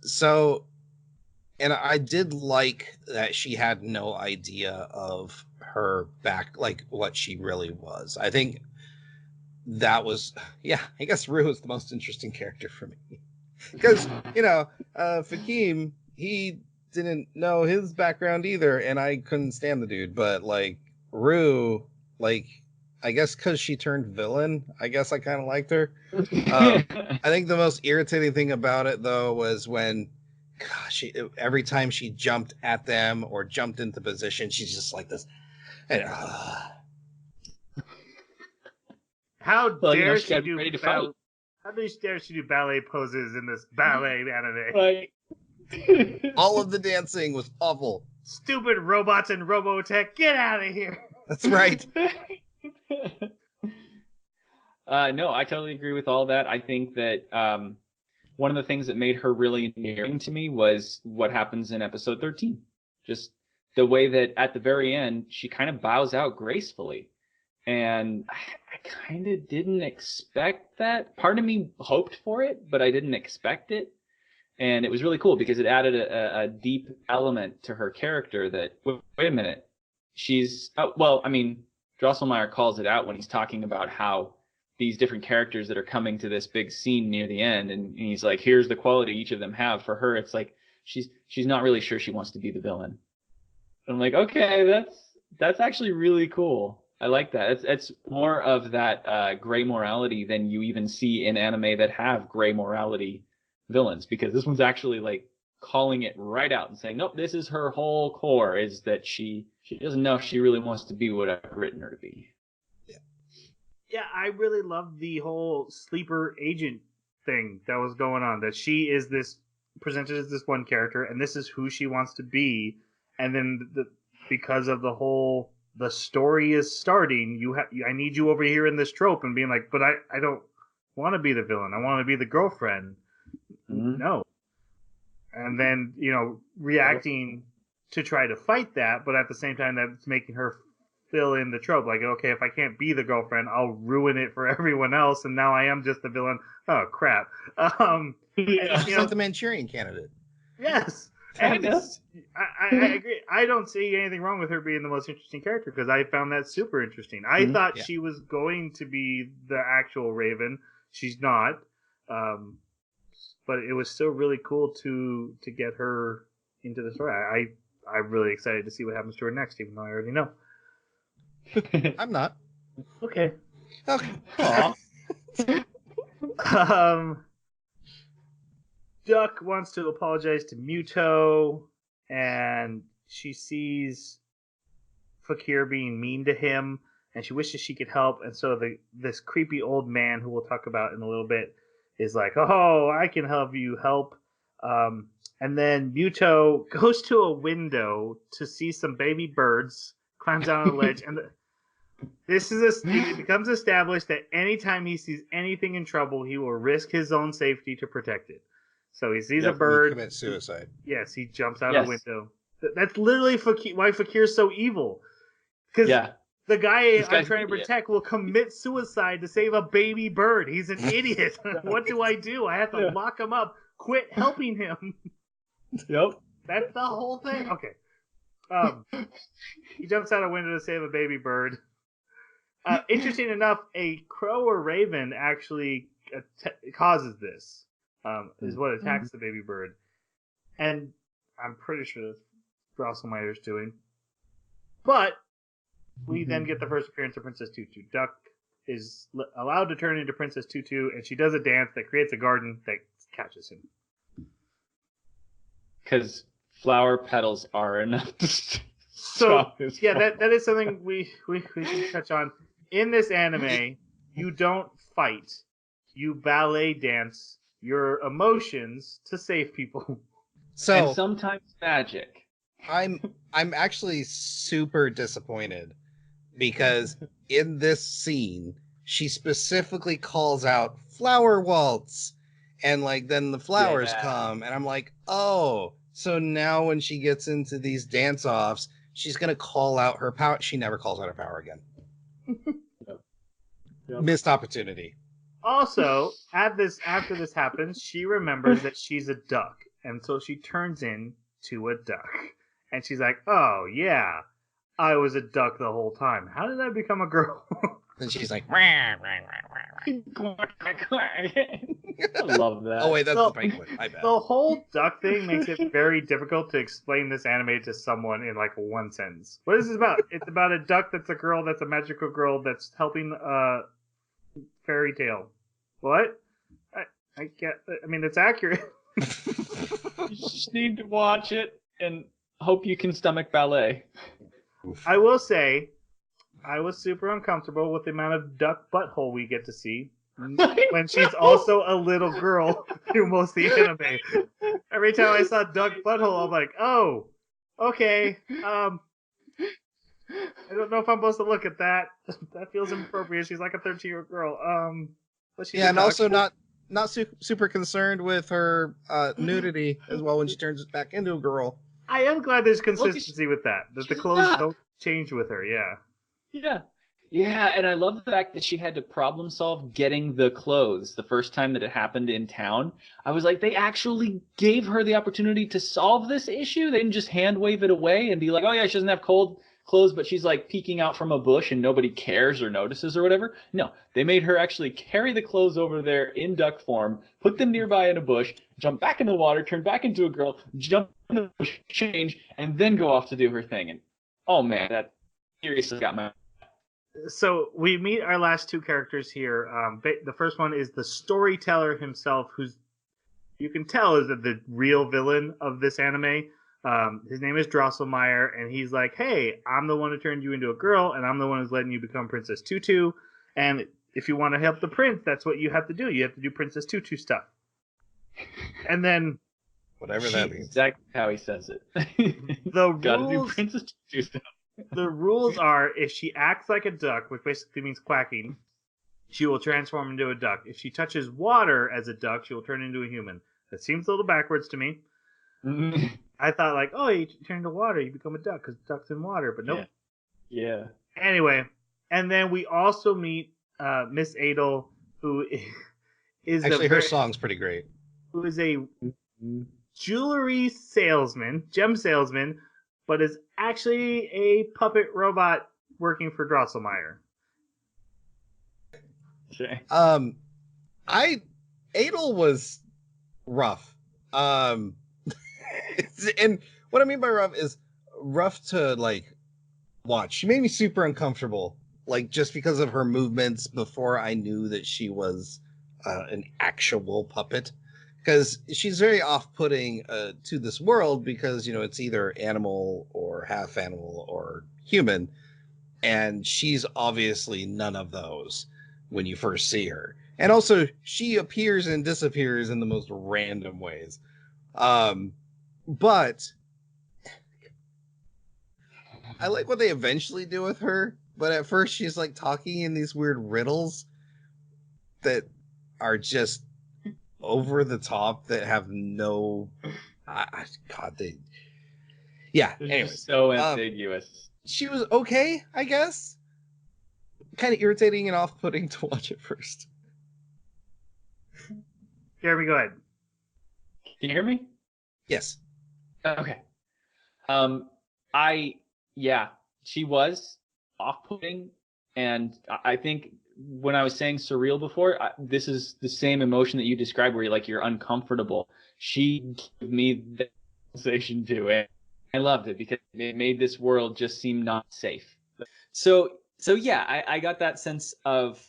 So, and I did like that she had no idea of her back, like what she really was. I think that was, I guess Rue is the most interesting character for me. Because, Fakim, he didn't know his background either, and I couldn't stand the dude. But, like, Rue, like, I guess because she turned villain, I guess I kind of liked her. I think the most irritating thing about it, though, was when, gosh, every time she jumped at them or jumped into position, she's just like this. And, How dare she do ready to fight? How dare she do ballet poses in this ballet anime? Right. All of the dancing was awful. Stupid robots and Robotech, get out of here! That's right. No, I totally agree with all that. I think that one of the things that made her really endearing to me was what happens in episode 13. Just the way that at the very end, she kind of bows out gracefully. And I kind of didn't expect that. Part of me hoped for it, but I didn't expect it. And it was really cool because it added a deep element to her character that, wait a minute, Drosselmeyer calls it out when he's talking about how these different characters that are coming to this big scene near the end, and he's like, here's the quality each of them have. For her, it's like she's not really sure she wants to be the villain. And I'm like, okay, that's actually really cool. I like that. It's more of that gray morality than you even see in anime that have gray morality villains, because this one's actually like calling it right out and saying, nope, this is her whole core, is that she doesn't know if she really wants to be what I've written her to be. Yeah, I really love the whole sleeper agent thing that was going on, that she is presented as this one character, and this is who she wants to be, and then because of the story is starting, I need you over here in this trope, and being like, but I don't want to be the villain, I want to be the girlfriend. Mm-hmm. No. And then, reacting to try to fight that, but at the same time that's making her fill in the trope. Like, okay, if I can't be the girlfriend, I'll ruin it for everyone else, and now I am just the villain. Oh crap! And, She's like the Manchurian Candidate. yes, Kind and of. I agree. I don't see anything wrong with her being the most interesting character because I found that super interesting. I thought she was going to be the actual Raven. She's not, but it was still really cool to get her into the story. I'm really excited to see what happens to her next, even though I already know. I'm not. Okay. Okay. Duck wants to apologize to Muto, and she sees Fakir being mean to him, and she wishes she could help. And so this creepy old man, who we'll talk about in a little bit, is like, "Oh, I can help you help." And then Muto goes to a window to see some baby birds, climbs down on a ledge, and it becomes established that anytime he sees anything in trouble, he will risk his own safety to protect it. So he sees a bird. Commit suicide. Yes, he jumps out a window. That's literally why Fakir's so evil. Because the guy I'm trying to protect will commit suicide to save a baby bird. He's an idiot. What do? I have to lock him up. Quit helping him. Yep. That's the whole thing. Okay. He jumps out a window to save a baby bird. Interesting enough, a crow or raven actually causes this. Is what attacks the baby bird. And I'm pretty sure that's Drosselmeyer's doing. But we then get the first appearance of Princess Tutu. Duck is allowed to turn into Princess Tutu, and she does a dance that creates a garden that catches him. Because flower petals are enough to so that is something we can touch on. In this anime, you don't fight. You ballet dance your emotions to save people. So and sometimes magic. I'm actually super disappointed because in this scene she specifically calls out flower waltz, and like then the flowers come, and I'm like, oh, so now when she gets into these dance offs, she's gonna call out her power. She never calls out her power again. Missed opportunity. Also, after this happens, she remembers that she's a duck, and so she turns into a duck. And she's like, "Oh yeah, I was a duck the whole time. How did I become a girl?" And she's like, I love that. oh wait, that's the penguin. I bet. The whole duck thing makes it very difficult to explain this anime to someone in like one sentence. What is this about? It's about a duck that's a girl, that's a magical girl that's helping fairy tale. What? I get. I mean, it's accurate. You just need to watch it and hope you can stomach ballet. I will say, I was super uncomfortable with the amount of duck butthole we get to see when she's also a little girl through most of the anime. Every time I saw duck butthole, I'm like, oh, okay. I don't know if I'm supposed to look at that. That feels inappropriate. She's like a 13-year-old girl. But she's and also not super concerned with her nudity as well when she turns back into a girl. I am glad there's consistency with that. That the clothes don't change with her. Yeah, and I love the fact that she had to problem solve getting the clothes the first time that it happened in town. I was like, they actually gave her the opportunity to solve this issue. They didn't just hand wave it away and be like, oh yeah, she doesn't have clothes, but she's like peeking out from a bush and nobody cares or notices or whatever. No, they made her actually carry the clothes over there in duck form, put them nearby in a bush, jump back into the water, turn back into a girl, jump in the bush, change, and then go off to do her thing. And oh man, that seriously got my... So we meet our last two characters here. The first one is the storyteller himself, who's, you can tell, is the real villain of this anime. His name is Drosselmeyer, and he's like, hey, I'm the one who turned you into a girl, and I'm the one who's letting you become Princess Tutu. And if you want to help the prince, that's what you have to do. You have to do Princess Tutu stuff. And then... whatever that means. Exactly how he says it. Gotta do Princess Tutu stuff. The rules are, if she acts like a duck, which basically means quacking, she will transform into a duck. If she touches water as a duck, she will turn into a human. That seems a little backwards to me. I thought, like, oh, you turn into water, you become a duck because duck's in water, but nope. Yeah. Anyway, and then we also meet Miss Adel, who is Actually, her song's pretty great. who is a jewelry salesman, gem salesman, but is actually a puppet robot working for Drosselmeyer. Okay. Adel was rough. And what I mean by rough is rough to like watch. She made me super uncomfortable, like just because of her movements before I knew that she was an actual puppet. Because she's very off-putting to this world because, you know, it's either animal or half animal or human. And she's obviously none of those when you first see her. And also, she appears and disappears in the most random ways. But I like what they eventually do with her. But at first, she's like talking in these weird riddles that are just over the top, that have no. God, they. Yeah. They're Anyways, just so ambiguous. she was okay, I guess. Kind of irritating and off-putting to watch at first. Jeremy, go ahead. Can you hear me? Yes. Okay. She was off-putting, and I think when I was saying surreal before, this is the same emotion that you described, where you're uncomfortable. She gave me that sensation too, and I loved it because it made this world just seem not safe. So yeah, I got that sense of,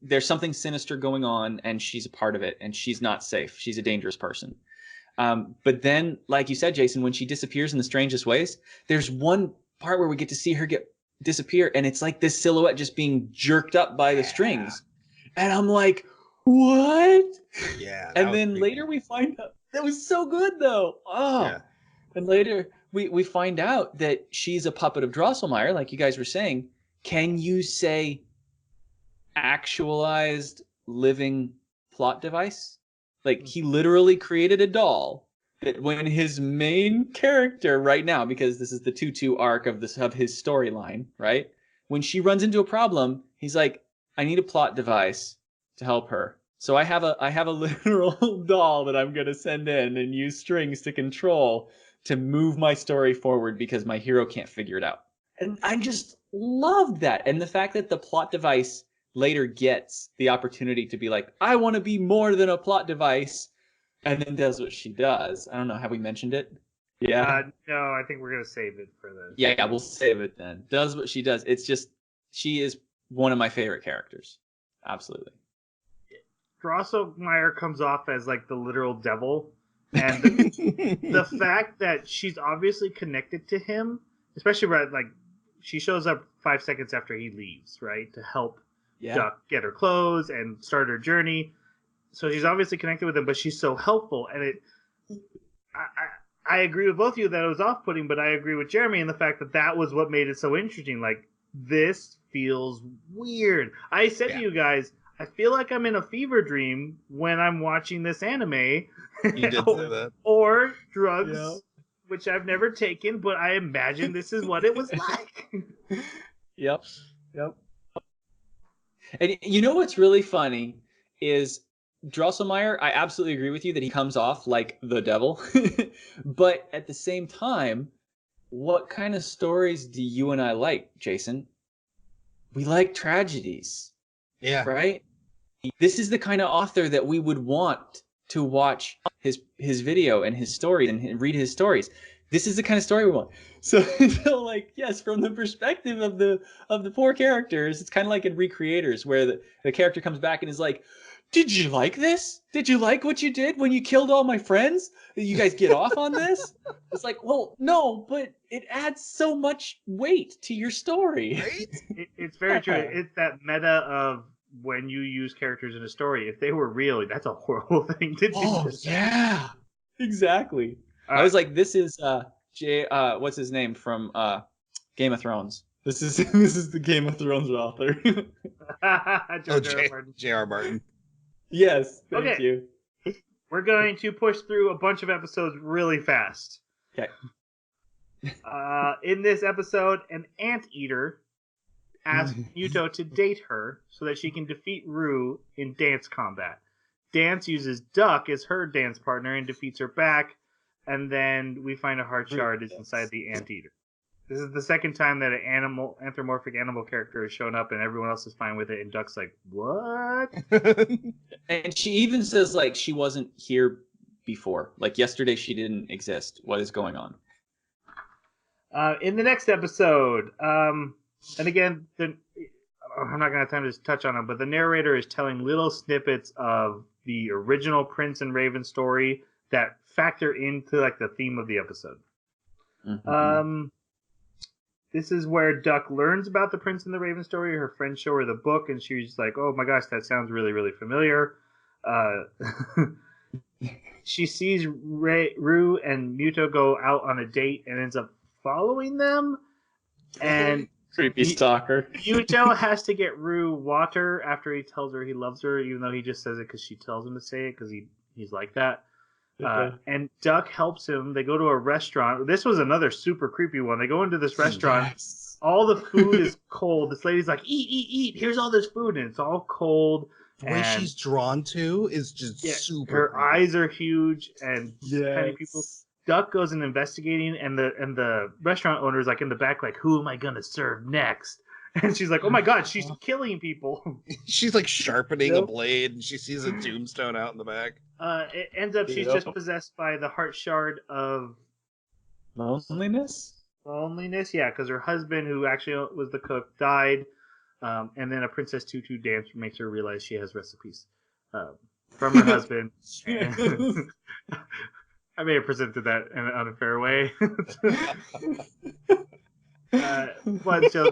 there's something sinister going on, and she's a part of it, and she's not safe. She's a dangerous person. But then, like you said, Jason, when she disappears in the strangest ways, there's one part where we get to see her disappear, and it's like this silhouette just being jerked up by the strings. And I'm like, what? Yeah. And then later we find out that was so good, though. Oh. Yeah. And later we find out that she's a puppet of Drosselmeyer, like you guys were saying. Can you say actualized living plot device? Like, he literally created a doll that when his main character right now, because this is the Tutu arc of his storyline, right? When she runs into a problem, he's like, I need a plot device to help her. So I have a literal doll that I'm going to send in and use strings to control to move my story forward because my hero can't figure it out. And I just loved that. And the fact that the plot device later gets the opportunity to be like, I want to be more than a plot device, and then does what she does. I don't know. Have we mentioned it? Yeah. No, I think we're going to save it for this. Yeah, we'll save it then. Does what she does. It's just, she is one of my favorite characters. Absolutely. Drosselmeyer comes off as like the literal devil. And the fact that she's obviously connected to him, especially right, like she shows up 5 seconds after he leaves, right, to help Duck get her clothes and start her journey. So she's obviously connected with him, but she's so helpful. And I agree with both of you that it was off-putting, but I agree with Jeremy in the fact that was what made it so interesting. Like, this feels weird. I said to you guys, I feel like I'm in a fever dream when I'm watching this anime. You did say that. Or drugs, which I've never taken, but I imagine this is what it was like. Yep. And you know what's really funny is Drosselmeyer, I absolutely agree with you that he comes off like the devil. But at the same time, what kind of stories do you and I like, Jason? We like tragedies. Yeah. Right? This is the kind of author that we would want to watch his video and his stories and read his stories. This is the kind of story we want. So like, yes, from the perspective of the poor characters, it's kind of like in Recreators, where the character comes back and is like, did you like this? Did you like what you did when you killed all my friends? Did you guys get off on this? It's like, well, no, but it adds so much weight to your story. Right? It's very true. It's that meta of when you use characters in a story, if they were real, that's a horrible thing to do. Oh, yeah. Exactly. I was like, this is what's his name from Game of Thrones. This is the Game of Thrones author. J.R. Martin. Yes, thank you. We're going to push through a bunch of episodes really fast. Okay. In this episode, an anteater asks Muto to date her so that she can defeat Rue in dance combat. Dance uses Duck as her dance partner and defeats her back, and then we find a heart shard is inside the anteater. This is the second time that an anthropomorphic animal character has shown up, and everyone else is fine with it, and Duck's like, what? And she even says, like, she wasn't here before. Like, yesterday she didn't exist. What is going on? In the next episode, and again, I'm not going to have time to just touch on them, but the narrator is telling little snippets of the original Prince and Raven story that factor into like the theme of the episode. Mm-hmm. This is where Duck learns about the Prince and the Raven story. Her friends show her the book, and she's like, oh my gosh, that sounds really, really familiar. She sees Rue and Muto go out on a date and ends up following them. And creepy stalker. Muto has to get Rue water after he tells her he loves her, even though he just says it because she tells him to say it because he's like that. And Duck helps him. They go to a restaurant. This was another super creepy one. They go into this restaurant. Yes. All the food is cold. This lady's like, eat. Here's all this food. And it's all cold. The way she's drawn to is just super Her creepy. eyes are huge and tiny people. Duck goes and investigating, and the restaurant owner is like in the back, like, who am I going to serve next? And she's like, oh my God, she's killing people. She's like sharpening a blade, and she sees a tombstone out in the back. It ends up she's just possessed by the heart shard of loneliness. Loneliness, yeah, because her husband, who actually was the cook, died, and then a Princess Tutu dance makes her realize she has recipes from her husband. I may have presented that in an unfair way. But so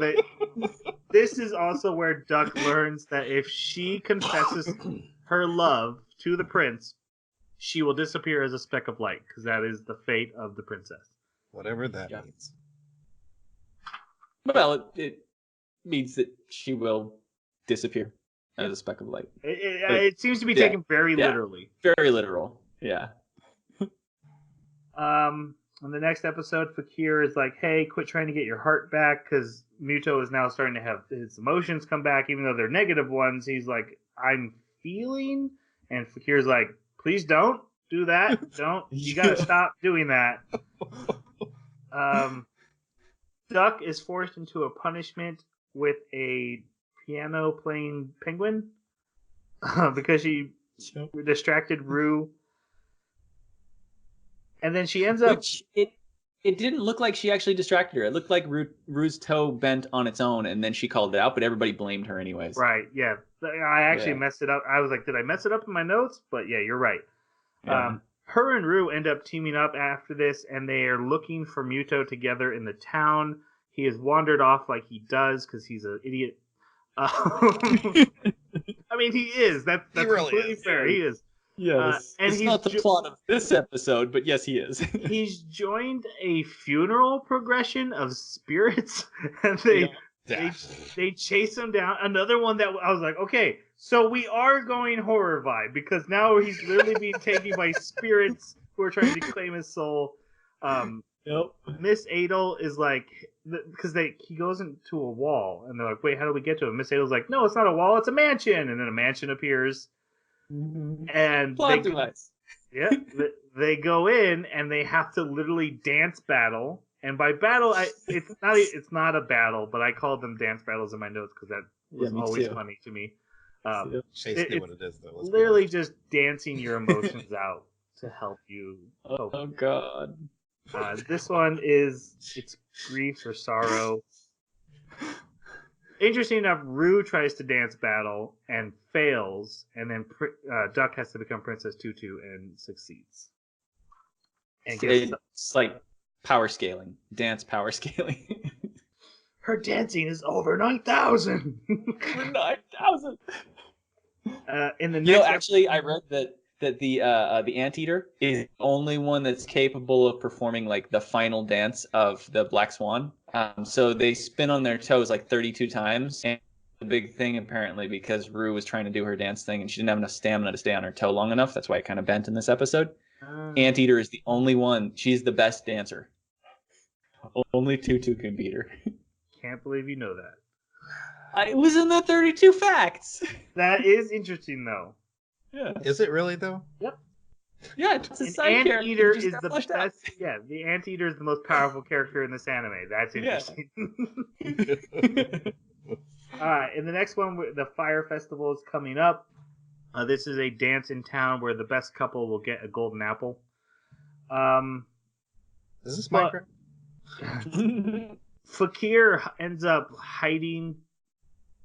this is also where Duck learns that if she confesses her love to the prince, she will disappear as a speck of light, because that is the fate of the princess. Whatever that means. Well, it means that she will disappear as a speck of light. It seems to be taken very literally. Very literal, yeah. On the next episode, Fakir is like, hey, quit trying to get your heart back, because Muto is now starting to have his emotions come back, even though they're negative ones. He's like, I'm feeling, and Fakir's like, please don't do that. Don't. You gotta stop doing that. Duck is forced into a punishment with a piano-playing penguin because she distracted Rue. And then she ends up... It didn't look like she actually distracted her. It looked like Rue's toe bent on its own, and then she called it out, but everybody blamed her anyways. Right, yeah. I actually messed it up. I was like, did I mess it up in my notes? But yeah, you're right. Yeah. Her and Rue end up teaming up after this, and they are looking for Muto together in the town. He has wandered off like he does because he's an idiot. I mean, he is. That's really completely fair. He is. Yes. And it's not the plot of this episode, but yes, he is. He's joined a funeral progression of spirits, and they chase him down. Another one that I was like, okay, so we are going horror vibe, because now he's literally being taken by spirits who are trying to claim his soul. Miss Adel is like, because he goes into a wall, and they're like, wait, how do we get to him? Miss Adel's like, no, it's not a wall, it's a mansion. And then a mansion appears. And they go in, and they have to literally dance battle. And by battle, it's not a battle, but I called them dance battles in my notes because that was always funny to me. Basically what it is, though. Literally just dancing your emotions out to help you. Oh God! This one it's grief or sorrow. Interesting enough, Rue tries to dance battle and fails, and then Duck has to become Princess Tutu and succeeds. And it's like power scaling, dance power scaling. Her dancing is over 9,000. Over 9,000. In the next actually, I read that the anteater is the only one that's capable of performing like the final dance of the Black Swan. So they spin on their toes like 32 times. And the big thing apparently because Rue was trying to do her dance thing and she didn't have enough stamina to stay on her toe long enough. That's why it kind of bent in this episode. Anteater is the only one. She's the best dancer. Only Tutu can beat her. Can't believe you know that. It was in the 32 facts. That is interesting, though. Yeah. Is it really though? Yep. Yeah, it's a An side character. anteater just is got the fleshed best. out. Yeah, the anteater is the most powerful character in this anime. That's Yeah. interesting. All right, in the next one, the fire festival is coming up. This is a dance in town where the best couple will get a golden apple. Is this But- Minecraft? Fakir ends up hiding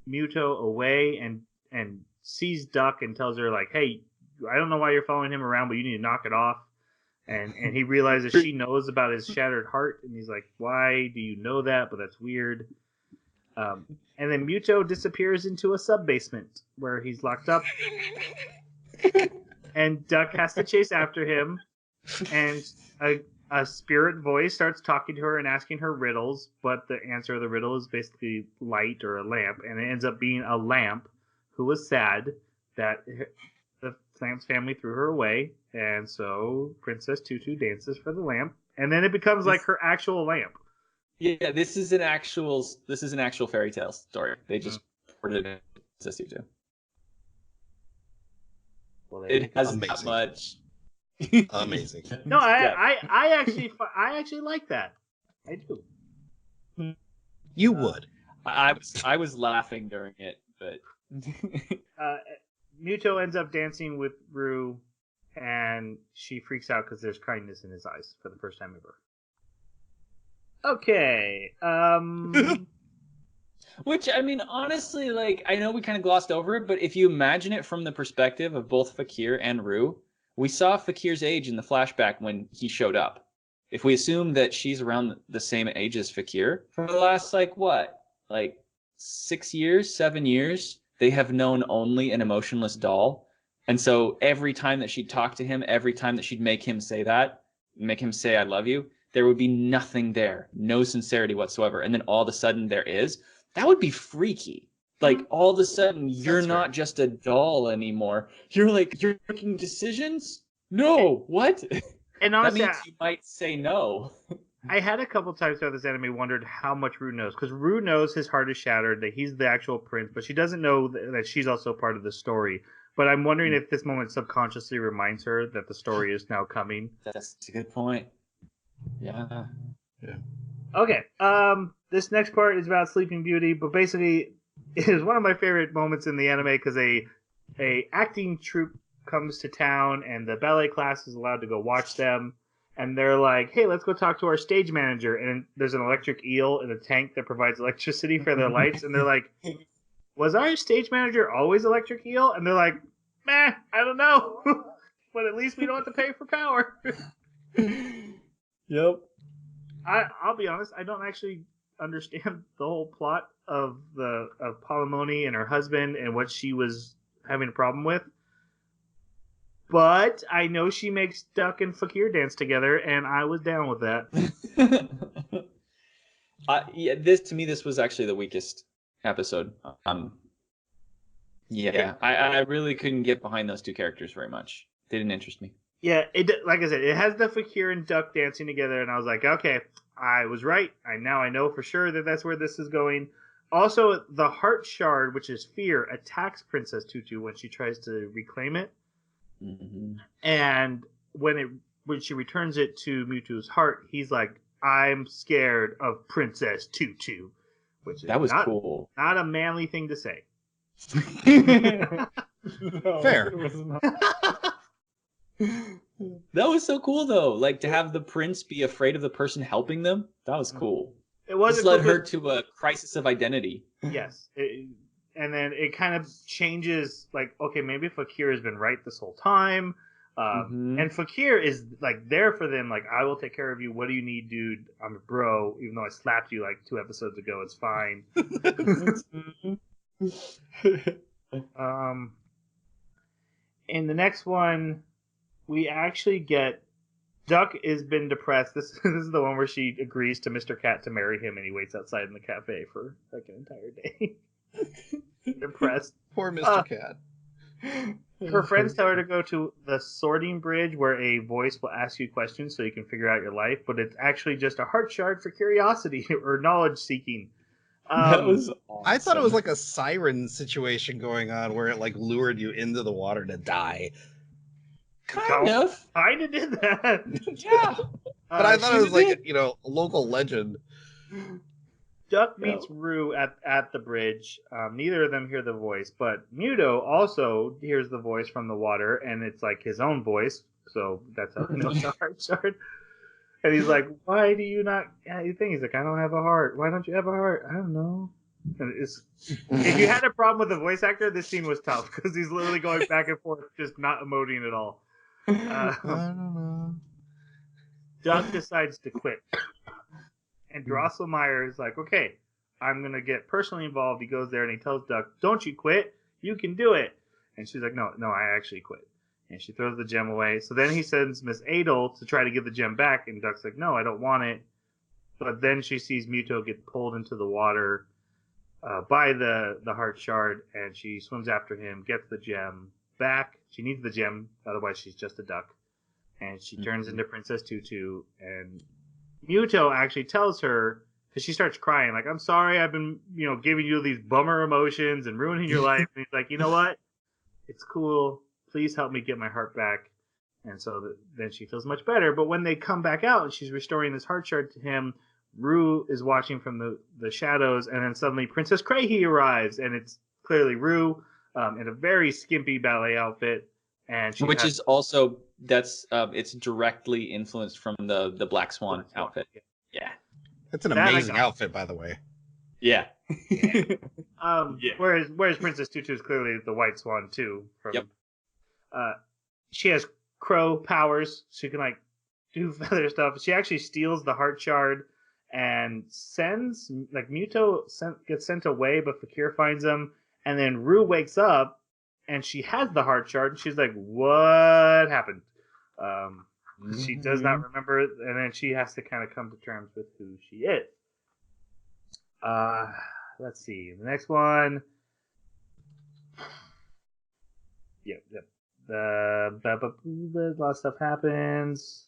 Muto away and sees Duck and tells her, like, hey, I don't know why you're following him around, but you need to knock it off. And he realizes she knows about his shattered heart, and he's like, why do you know that? But that's weird. And then Muto disappears into a sub-basement where he's locked up. And Duck has to chase after him. And a spirit voice starts talking to her and asking her riddles, but the answer of the riddle is basically light or a lamp, and it ends up being a lamp who was sad that the lamp's family threw her away, and so Princess Tutu dances for the lamp, and then it becomes like her actual lamp. Yeah, this is an actual fairy tale story. They just ported it to Tutu. Well, It has that Amazing. much. Amazing. No, I actually like that. I do. You would. I was laughing during it, but Muto ends up dancing with Rue, and she freaks out because there's kindness in his eyes for the first time ever. Okay. which I mean, honestly, like I know we kind of glossed over it, but if you imagine it from the perspective of both Fakir and Rue, we saw Fakir's age in the flashback when he showed up. If we assume that she's around the same age as Fakir for the last like 6 years, 7 years, they have known only an emotionless doll. And so every time that she'd talk to him, every time that she'd make him say I love you, there would be nothing there, no sincerity whatsoever. And then all of a sudden there is. That would be freaky. Like all of a sudden you're That's not fair. just a doll anymore. You're making decisions? No, what? And That honestly, means you might say no. I had a couple times throughout this anime wondered how much Rue knows, because Rue knows his heart is shattered, that he's the actual prince, but she doesn't know that she's also part of the story. But I'm wondering if this moment subconsciously reminds her that the story is now coming. That's a good point. Yeah. Okay, this next part is about Sleeping Beauty, but basically it is one of my favorite moments in the anime because a acting troupe comes to town and the ballet class is allowed to go watch them. And they're like, hey, let's go talk to our stage manager. And there's an electric eel in a tank that provides electricity for their lights. And they're like, was our stage manager always electric eel? And they're like, meh, I don't know. But at least we don't have to pay for power. Yep. I'll be honest, I don't actually understand the whole plot of Palamoni and her husband and what she was having a problem with. But I know she makes Duck and Fakir dance together, and I was down with that. Yeah, this was actually the weakest episode. Yeah, I really couldn't get behind those two characters very much. They didn't interest me. Yeah, like I said, it has the Fakir and Duck dancing together, and I was like, okay, I was right. Now I know for sure that that's where this is going. Also, the Heart Shard, which is fear, attacks Princess Tutu when she tries to reclaim it. Mm-hmm. And when she returns it to Mewtwo's heart, he's like, I'm scared of Princess Tutu. Which is That was cool. Not a manly thing to say. No, Fair. it was not. That was so cool, though. Like, to have the prince be afraid of the person helping them, that was cool. It wasn't This led cool, her to a crisis of identity. Yes. And then it kind of changes, like, okay, maybe Fakir has been right this whole time. And Fakir is, like, there for them, like, I will take care of you. What do you need, dude? I'm a bro. Even though I slapped you, like, 2 episodes ago, it's fine. In the next one, we actually get Duck has been depressed. This is the one where she agrees to Mr. Cat to marry him, and he waits outside in the cafe for like an entire day. Depressed. Poor Mr. Cat. Her friends tell her to go to the sorting bridge where a voice will ask you questions so you can figure out your life, but it's actually just a heart shard for curiosity or knowledge seeking. That was awesome. I thought it was like a siren situation going on where it like lured you into the water to die. kind of. Kind of did that. Yeah. But I thought it was kinda like, a local legend. Duck meets Rue at the bridge. Neither of them hear the voice, but Muto also hears the voice from the water, and it's like his own voice. So that's how he knows the heart shard. And he's like, "Why do you not?" You think he's like, "I don't have a heart. Why don't you have a heart?" I don't know. And if you had a problem with the voice actor, this scene was tough because he's literally going back and forth, just not emoting at all. I don't know. Duck decides to quit. And Drosselmeyer is like, okay, I'm going to get personally involved. He goes there and he tells Duck, don't you quit. You can do it. And she's like, no, I actually quit. And she throws the gem away. So then he sends Miss Adel to try to give the gem back. And Duck's like, no, I don't want it. But then she sees Muto get pulled into the water by the heart shard. And she swims after him, gets the gem back. She needs the gem. Otherwise, she's just a duck. And she turns into Princess Tutu. And Muto actually tells her, because she starts crying, like, I'm sorry I've been, giving you these bummer emotions and ruining your life. And he's like, you know what? It's cool. Please help me get my heart back. And so then she feels much better. But when they come back out and she's restoring this heart shard to him, Rue is watching from the shadows. And then suddenly Princess Krahe arrives. And it's clearly Rue in a very skimpy ballet outfit. And Which is also, it's directly influenced from the Black Swan outfit. Yeah. It's an amazing outfit, by the way. Yeah. Whereas Princess Tutu is clearly the White Swan too. Yep. She has crow powers. She can do feather stuff. She actually steals the heart shard and sends Muto gets sent away, but Fakir finds him, and then Rue wakes up. And she has the heart shard. And she's like, what happened? She does not remember it. And then she has to kind of come to terms with who she is. Let's see. The next one. Yep. A lot of stuff happens.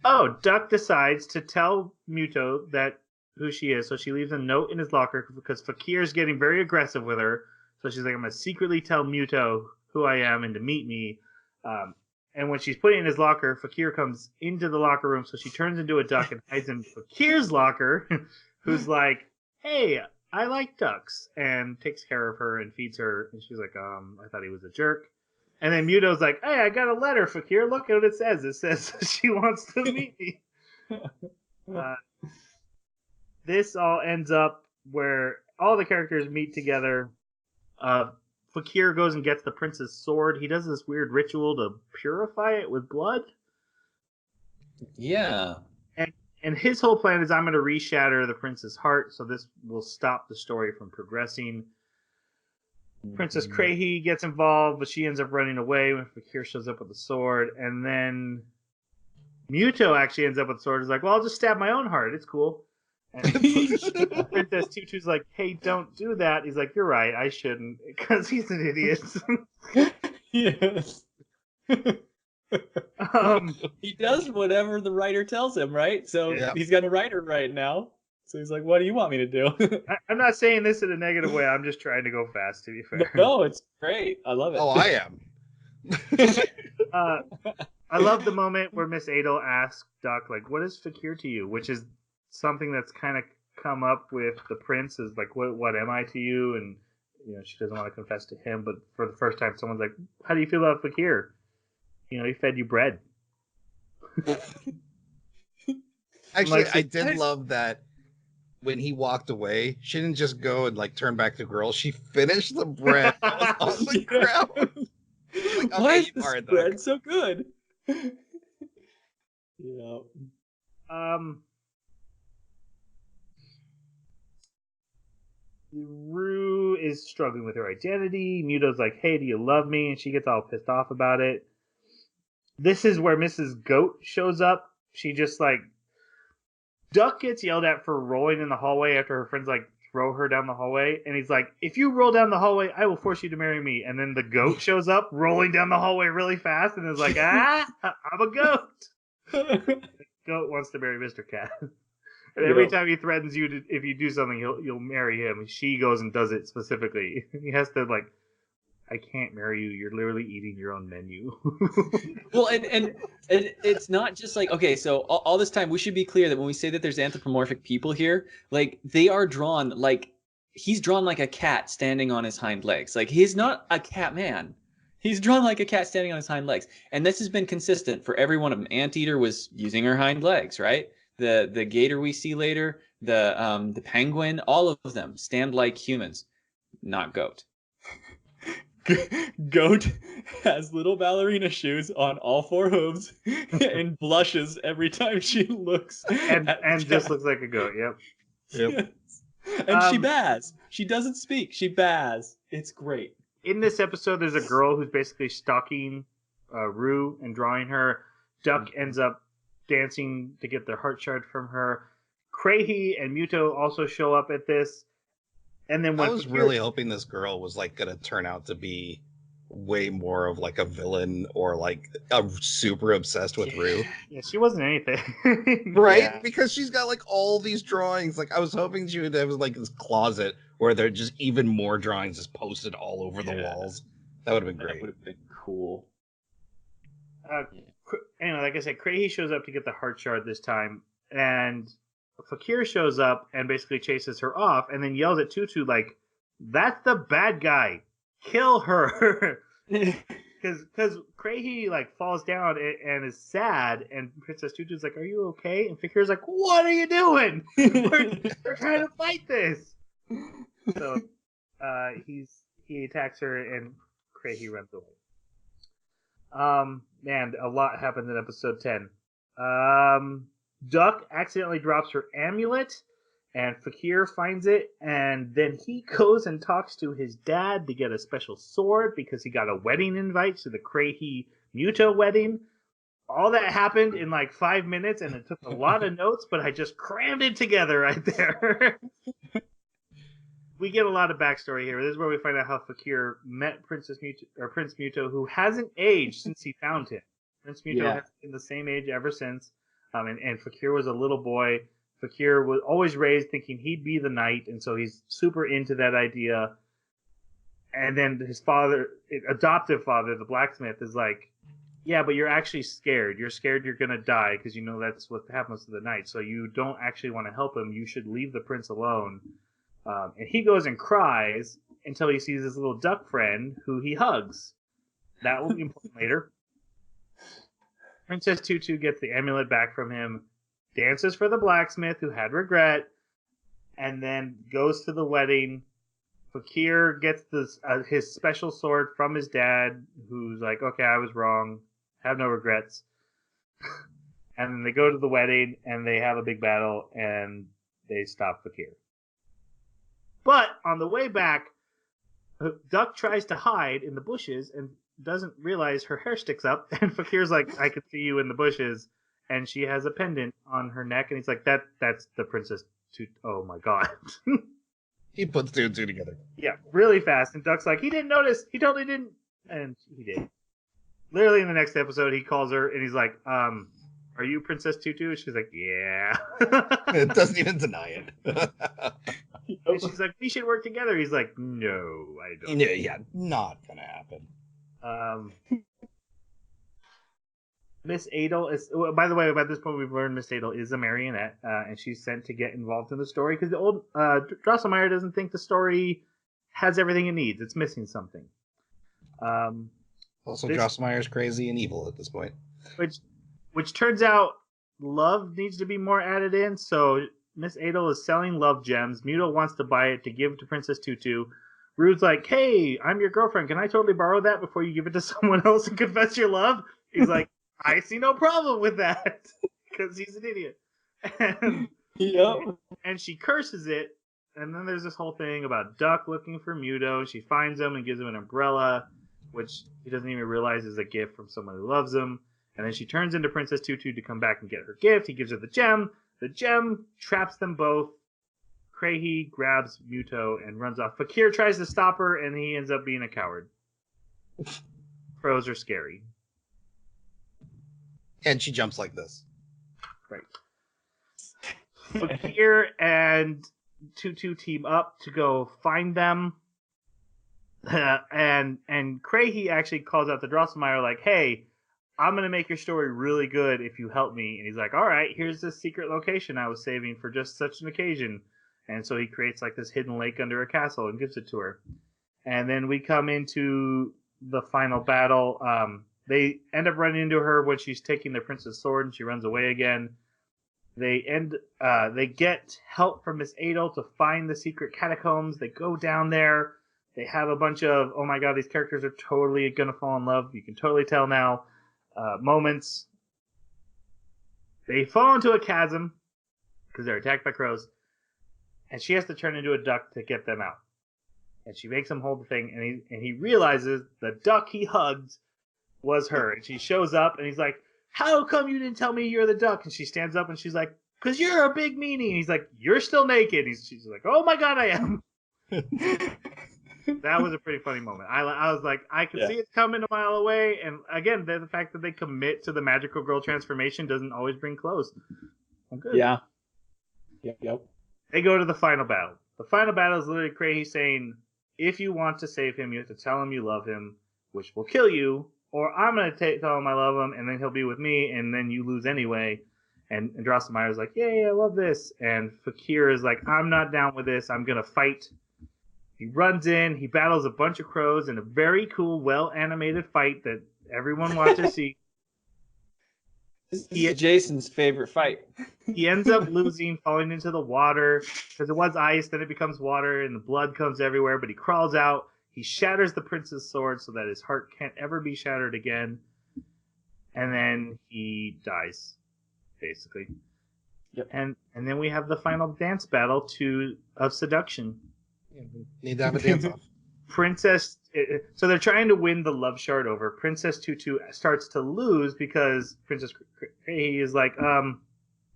Oh, Duck decides to tell Muto that who she is, so she leaves a note in his locker because Fakir's getting very aggressive with her. So she's like, I'm gonna secretly tell Muto who I am and to meet me. And when she's putting it in his locker, Fakir comes into the locker room, so she turns into a duck and hides in Fakir's locker, who's like, hey, I like ducks, and takes care of her and feeds her. And she's like, I thought he was a jerk. And then Muto's like, hey, I got a letter, Fakir. Look at what it says. It says she wants to meet me. This all ends up where all the characters meet together. Fakir goes and gets the prince's sword. He does this weird ritual to purify it with blood. Yeah. And his whole plan is, I'm going to reshatter the prince's heart, so this will stop the story from progressing. Princess Krahe gets involved, but she ends up running away when Fakir shows up with the sword. And then Muto actually ends up with the sword. He's like, well, I'll just stab my own heart. It's cool. And Princess Tutu's like, hey, don't do that. He's like, you're right, I shouldn't, because he's an idiot. Yes. He does whatever the writer tells him, right? So He's got a writer right now. So he's like, what do you want me to do? I'm not saying this in a negative way. I'm just trying to go fast, to be fair. No, it's great. I love it. Oh, I am. I love the moment where Miss Adel asks Duck, like, what is Fakir to you? Which is something that's kind of come up with the prince, is like, what am I to you? And she doesn't want to confess to him, but for the first time someone's like, how do you feel about Fakir? He fed you bread. Actually, I did love that when he walked away, she didn't just go and turn back to girl. She finished the bread that was on the ground. Like, okay, why is this bread so good? Yeah. Rue is struggling with her identity. Muto's like, hey, do you love me? And she gets all pissed off about it. This is where Mrs. Goat shows up. She just Duck gets yelled at for rolling in the hallway after her friends throw her down the hallway. And he's like, if you roll down the hallway, I will force you to marry me. And then the goat shows up rolling down the hallway really fast and is like, I'm a goat. Goat wants to marry Mr. Cat. And every time he threatens you to, if you do something, you'll marry him. She goes and does it specifically. He has to like, I can't marry you. You're literally eating your own menu. Well, and it's not just like, okay, so all this time we should be clear that when we say that there's anthropomorphic people here, like they are drawn like he's drawn like a cat standing on his hind legs. Like he's not a cat man. He's drawn like a cat standing on his hind legs. And this has been consistent for every one of them. Anteater was using her hind legs, right? The gator we see later, the penguin, all of them stand like humans, not goat. Goat has little ballerina shoes on all four hooves and blushes every time she looks and just looks like a goat. Yep. Yes. And she baz. She doesn't speak. She baz. It's great. In this episode, there's a girl who's basically stalking Rue and drawing her. Duck ends up dancing to get the heart shard from her. Krahi and Muto also show up at this. And then when I was really hoping this girl was like gonna turn out to be way more of like a villain or like a super obsessed with Rue. Yeah, she wasn't anything. Right? Yeah. Because she's got like all these drawings. Like I was hoping she would have like this closet where there are just even more drawings just posted all over the walls. That would have been great. That would have been cool. Anyway, like I said, Krahi shows up to get the heart shard this time, and Fakir shows up and basically chases her off, and then yells at Tutu like, "That's the bad guy! Kill her!" Because Krahi like falls down and is sad, and Princess Tutu's like, "Are you okay?" And Fakir's like, "What are you doing? We're trying to fight this." So he attacks her, and Krahi runs away. Man, a lot happened in episode 10. Duck accidentally drops her amulet, and Fakir finds it, and then he goes and talks to his dad to get a special sword because he got a wedding invite to the Krahi Muto wedding. All that happened in like 5 minutes, and it took a lot of notes, but I just crammed it together right there. We get a lot of backstory here. This is where we find out how Fakir met Prince Muto, who hasn't aged since he found him. Prince Muto has been the same age ever since. And Fakir was a little boy. Fakir was always raised thinking he'd be the knight, and so he's super into that idea. And then his father, adoptive father, the blacksmith, is like, "Yeah, but you're actually scared. You're scared you're going to die because you know that's what happens to the knight. So you don't actually want to help him. You should leave the prince alone." And he goes and cries until he sees his little duck friend who he hugs. That will be important later. Princess Tutu gets the amulet back from him, dances for the blacksmith who had regret, and then goes to the wedding. Fakir gets his special sword from his dad, who's like, "Okay, I was wrong. Have no regrets." And then they go to the wedding, and they have a big battle, and they stop Fakir. But on the way back, Duck tries to hide in the bushes and doesn't realize her hair sticks up, and Fakir's like, "I could see you in the bushes," and she has a pendant on her neck, and he's like, that's the Princess Tutu. Oh my god. He puts two and two together. Yeah, really fast, and Duck's like, "He didn't notice, he totally didn't," and he did. Literally in the next episode, he calls her, and he's like, "Are you Princess Tutu?" And she's like, "Yeah." It doesn't even deny it. And she's like, "We should work together." He's like, "No, I don't." Yeah, not gonna happen. Miss Adel is, by the way, by this point we've learned Miss Adel is a marionette, and she's sent to get involved in the story because the old Drosselmeyer doesn't think the story has everything it needs. It's missing something. Also, Drosselmeyer's crazy and evil at this point. Which turns out love needs to be more added in, so Miss Adel is selling love gems. Muto wants to buy it to give to Princess Tutu. Rude's like, "Hey, I'm your girlfriend. Can I totally borrow that before you give it to someone else and confess your love?" He's like, "I see no problem with that," because he's an idiot. And she curses it, and then there's this whole thing about Duck looking for Muto. She finds him and gives him an umbrella, which he doesn't even realize is a gift from someone who loves him. And then she turns into Princess Tutu to come back and get her gift. He gives her the gem. The gem traps them both. Krahi grabs Muto and runs off. Fakir tries to stop her, and he ends up being a coward. Crows are scary. And she jumps like this. Right. Fakir and Tutu team up to go find them. And Krahe actually calls out to Drosselmeyer like, hey, I'm going to make your story really good if you help me. And he's like, all right, here's this secret location I was saving for just such an occasion. And so he creates like this hidden lake under a castle and gives it to her. And then we come into the final battle. They end up running into her when she's taking the prince's sword and she runs away again. They get help from Miss Adel to find the secret catacombs. They go down there. They have a bunch of, oh my god, these characters are totally going to fall in love. You can totally tell now. Moments. They fall into a chasm because they're attacked by crows. And she has to turn into a duck to get them out. And she makes him hold the thing. And he realizes the duck he hugged was her. And she shows up and he's like, how come you didn't tell me you're the duck? And she stands up and she's like, because you're a big meanie. And he's like, you're still naked. She's like, oh my god, I am. That was a pretty funny moment. I was like, I could see it coming a mile away. And again, the fact that they commit to the magical girl transformation doesn't always bring close. I'm good. Yeah. Yep. They go to the final battle. The final battle is literally Krahe saying, if you want to save him, you have to tell him you love him, which will kill you. Or I'm going to tell him I love him, and then he'll be with me, and then you lose anyway. And Drosselmeyer's like, yay, I love this. And Fakir is like, I'm not down with this. I'm going to fight. He runs in. He battles a bunch of crows in a very cool, well-animated fight that everyone wants to see. This is Jason's favorite fight. He ends up losing, falling into the water. Because it was ice, then it becomes water, and the blood comes everywhere. But he crawls out. He shatters the prince's sword so that his heart can't ever be shattered again. And then he dies, basically. Yep. And then we have the final dance battle of seduction. Yeah, we need to have a dance off. So they're trying to win the love shard over. Princess Tutu starts to lose because Princess Krahe is like,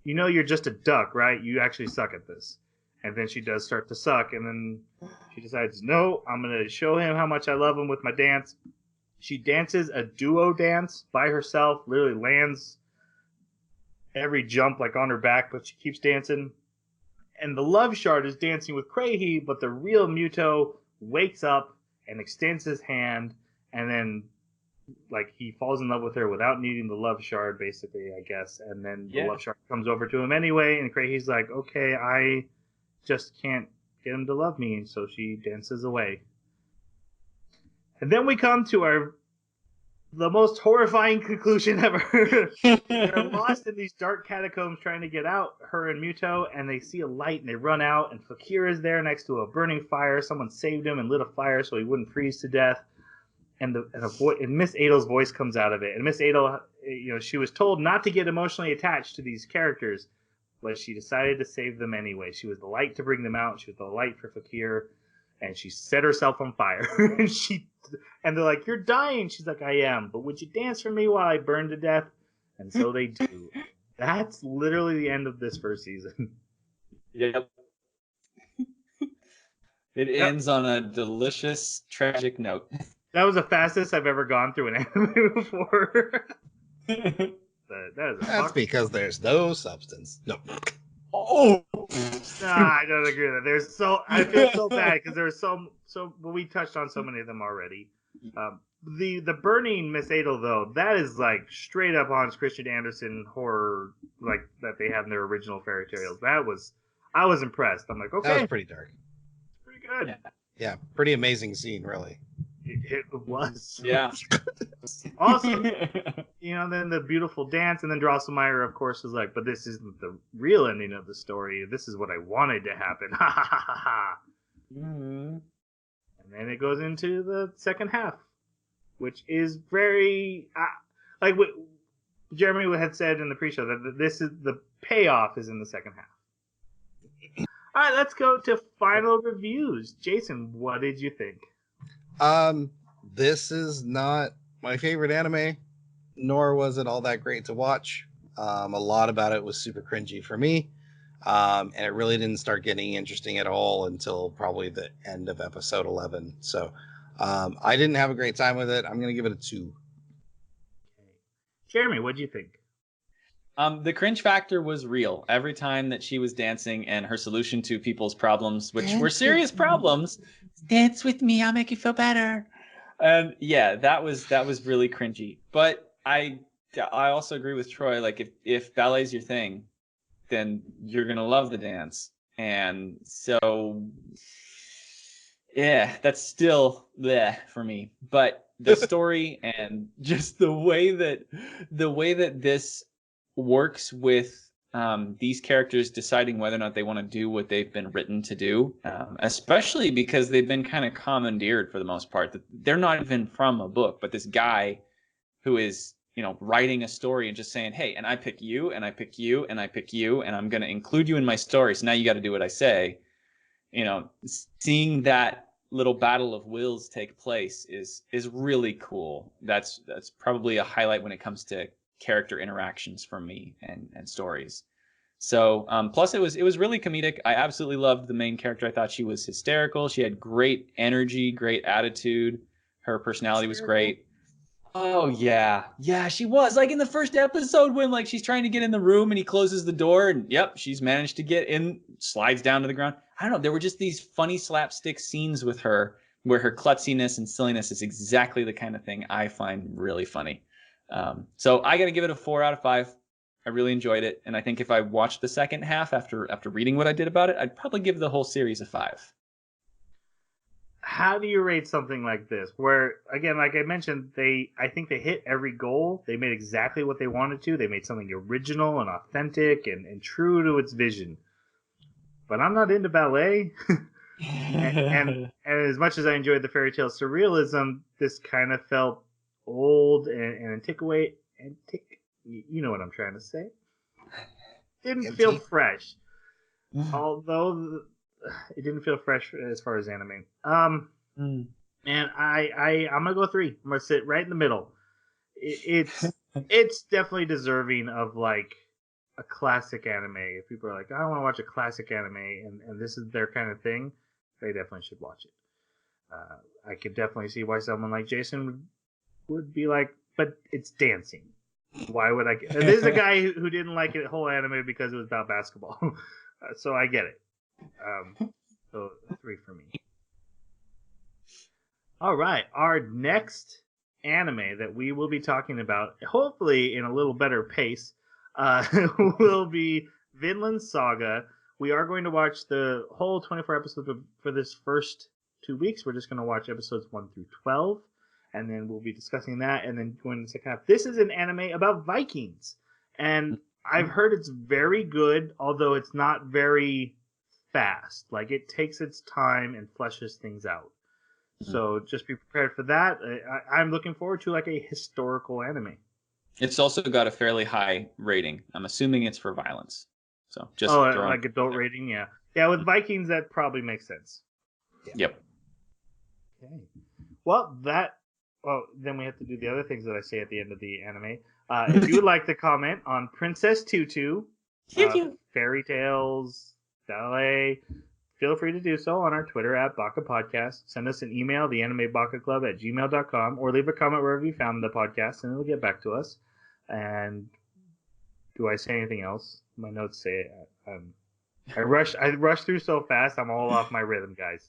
you're just a duck, right? You actually suck at this. And then she does start to suck, and then she decides, no, I'm going to show him how much I love him with my dance. She dances a duo dance by herself, literally lands every jump like on her back, but she keeps dancing. And the love shard is dancing with Krahe, but the real Muto wakes up and extends his hand, and then like he falls in love with her without needing the love shard, basically, I guess. And then the love shard comes over to him anyway, and Krahe's like, okay, I just can't get him to love me, and so she dances away. And then we come to the most horrifying conclusion ever. They're lost in these dark catacombs trying to get out, her and Muto, and they see a light and they run out, and Fakir is there next to a burning fire. Someone saved him and lit a fire so he wouldn't freeze to death. And Miss Adel's voice comes out of it. And Miss Adel, she was told not to get emotionally attached to these characters, but she decided to save them anyway. She was the light to bring them out. She was the light for Fakir, and she set herself on fire. and they're like, "You're dying." She's like, "I am, but would you dance for me while I burn to death?" And so they do. That's literally the end of this first season. Yep. It ends on a delicious, tragic note. That was the fastest I've ever gone through an anime before. That's because there's no substance. No. Oh. I don't agree with that. I feel so bad because there's but we touched on so many of them already. The burning Miss Adel though, that is like straight up Hans Christian Andersen horror like that they have in their original fairy tales. I was impressed. I'm like, okay, that was pretty dark. Pretty good. Yeah, pretty amazing scene, really. It was. Yeah. Awesome. Then the beautiful dance, and then Drosselmeyer, of course, is like, but this isn't the real ending of the story. This is what I wanted to happen. Ha ha ha ha ha. Mm-hmm. And then it goes into the second half, which is very like what Jeremy had said in the pre-show that this is the payoff is in the second half. All right, let's go to final reviews. Jason, what did you think? This is not my favorite anime, nor was it all that great to watch. A lot about it was super cringy for me. And it really didn't start getting interesting at all until probably the end of episode 11. So, I didn't have a great time with it. I'm going to give it a 2. Jeremy, what do you think? The cringe factor was real. Every time that she was dancing and her solution to people's problems, which were serious problems, dance with me, I'll make you feel better. And yeah, that was really cringy. But I also agree with Troy. Like if ballet's your thing, then you're gonna love the dance. And so yeah, that's still bleh for me. But the story and just the way that this works with these characters deciding whether or not they want to do what they've been written to do, especially because they've been kind of commandeered for the most part. They're not even from a book, but this guy who is, writing a story and just saying, hey, and I pick you, and I pick you, and I pick you, and I'm going to include you in my story. So now you got to do what I say. Seeing that little battle of wills take place is really cool. That's probably a highlight when it comes to character interactions for me and stories. So plus it was really comedic. I absolutely loved the main character. I thought she was hysterical. She had great energy, great attitude. Her personality was great. Oh yeah, she was. Like in the first episode when like she's trying to get in the room and he closes the door and yep, she's managed to get in, slides down to the ground. I don't know. There were just these funny slapstick scenes with her where her klutziness and silliness is exactly the kind of thing I find really funny. So I got to give it a 4 out of 5. I really enjoyed it, and I think if I watched the second half after reading what I did about it, I'd probably give the whole series a 5. How do you rate something like this? Where again, like I mentioned, I think they hit every goal. They made exactly what they wanted to. They made something original and authentic and true to its vision. But I'm not into ballet. and as much as I enjoyed the fairy tale surrealism, this kind of felt old and antiquate. You know what I'm trying to say? Didn't feel fresh. Although it didn't feel fresh as far as anime. And I'm gonna go 3. I'm gonna sit right in the middle. It's definitely deserving of like a classic anime. If people are like, I want to watch a classic anime, and this is their kind of thing, they definitely should watch it. I could definitely see why someone like Jason would be like, but it's dancing. Why would I? This is a guy who didn't like the whole anime because it was about basketball. So I get it. So 3 for me. All right, our next anime that we will be talking about, hopefully in a little better pace, will be Vinland Saga. We are going to watch the whole 24 episodes for this first 2 weeks. We're just going to watch episodes 1 through 12, and then we'll be discussing that, and then going to the second half. This is an anime about Vikings, and I've heard it's very good, although it's not very fast. Like, it takes its time and fleshes things out. So just be prepared for that. I'm looking forward to like a historical anime. It's also got a fairly high rating. I'm assuming it's for violence. So just like adult rating, yeah. Yeah, with Vikings that probably makes sense. Yeah. Yep. Okay. Well, then we have to do the other things that I say at the end of the anime. If you would like to comment on Princess Tutu, fairy tales, ballet, feel free to do so on our Twitter at Baka Podcast. Send us an email, theanimebakaclub@gmail.com, or leave a comment wherever you found the podcast, and it'll get back to us. And do I say anything else? My notes say I rushed through so fast, I'm all off my rhythm, guys.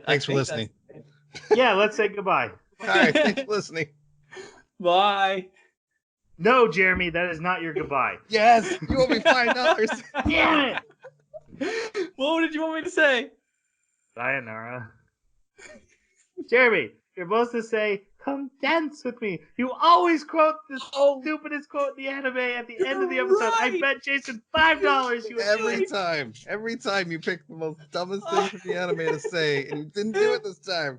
Thanks for listening. Yeah, let's say goodbye. All right, thanks for listening. Bye. No, Jeremy, that is not your goodbye. Yes, you owe me $5. Damn it! What did you want me to say? Sayonara. Jeremy, you're supposed to say, come dance with me. You always quote the stupidest quote in the anime at the end of the episode. Right. I bet Jason $5 you would Every time you pick the most dumbest thing from the anime to say, and you didn't do it this time.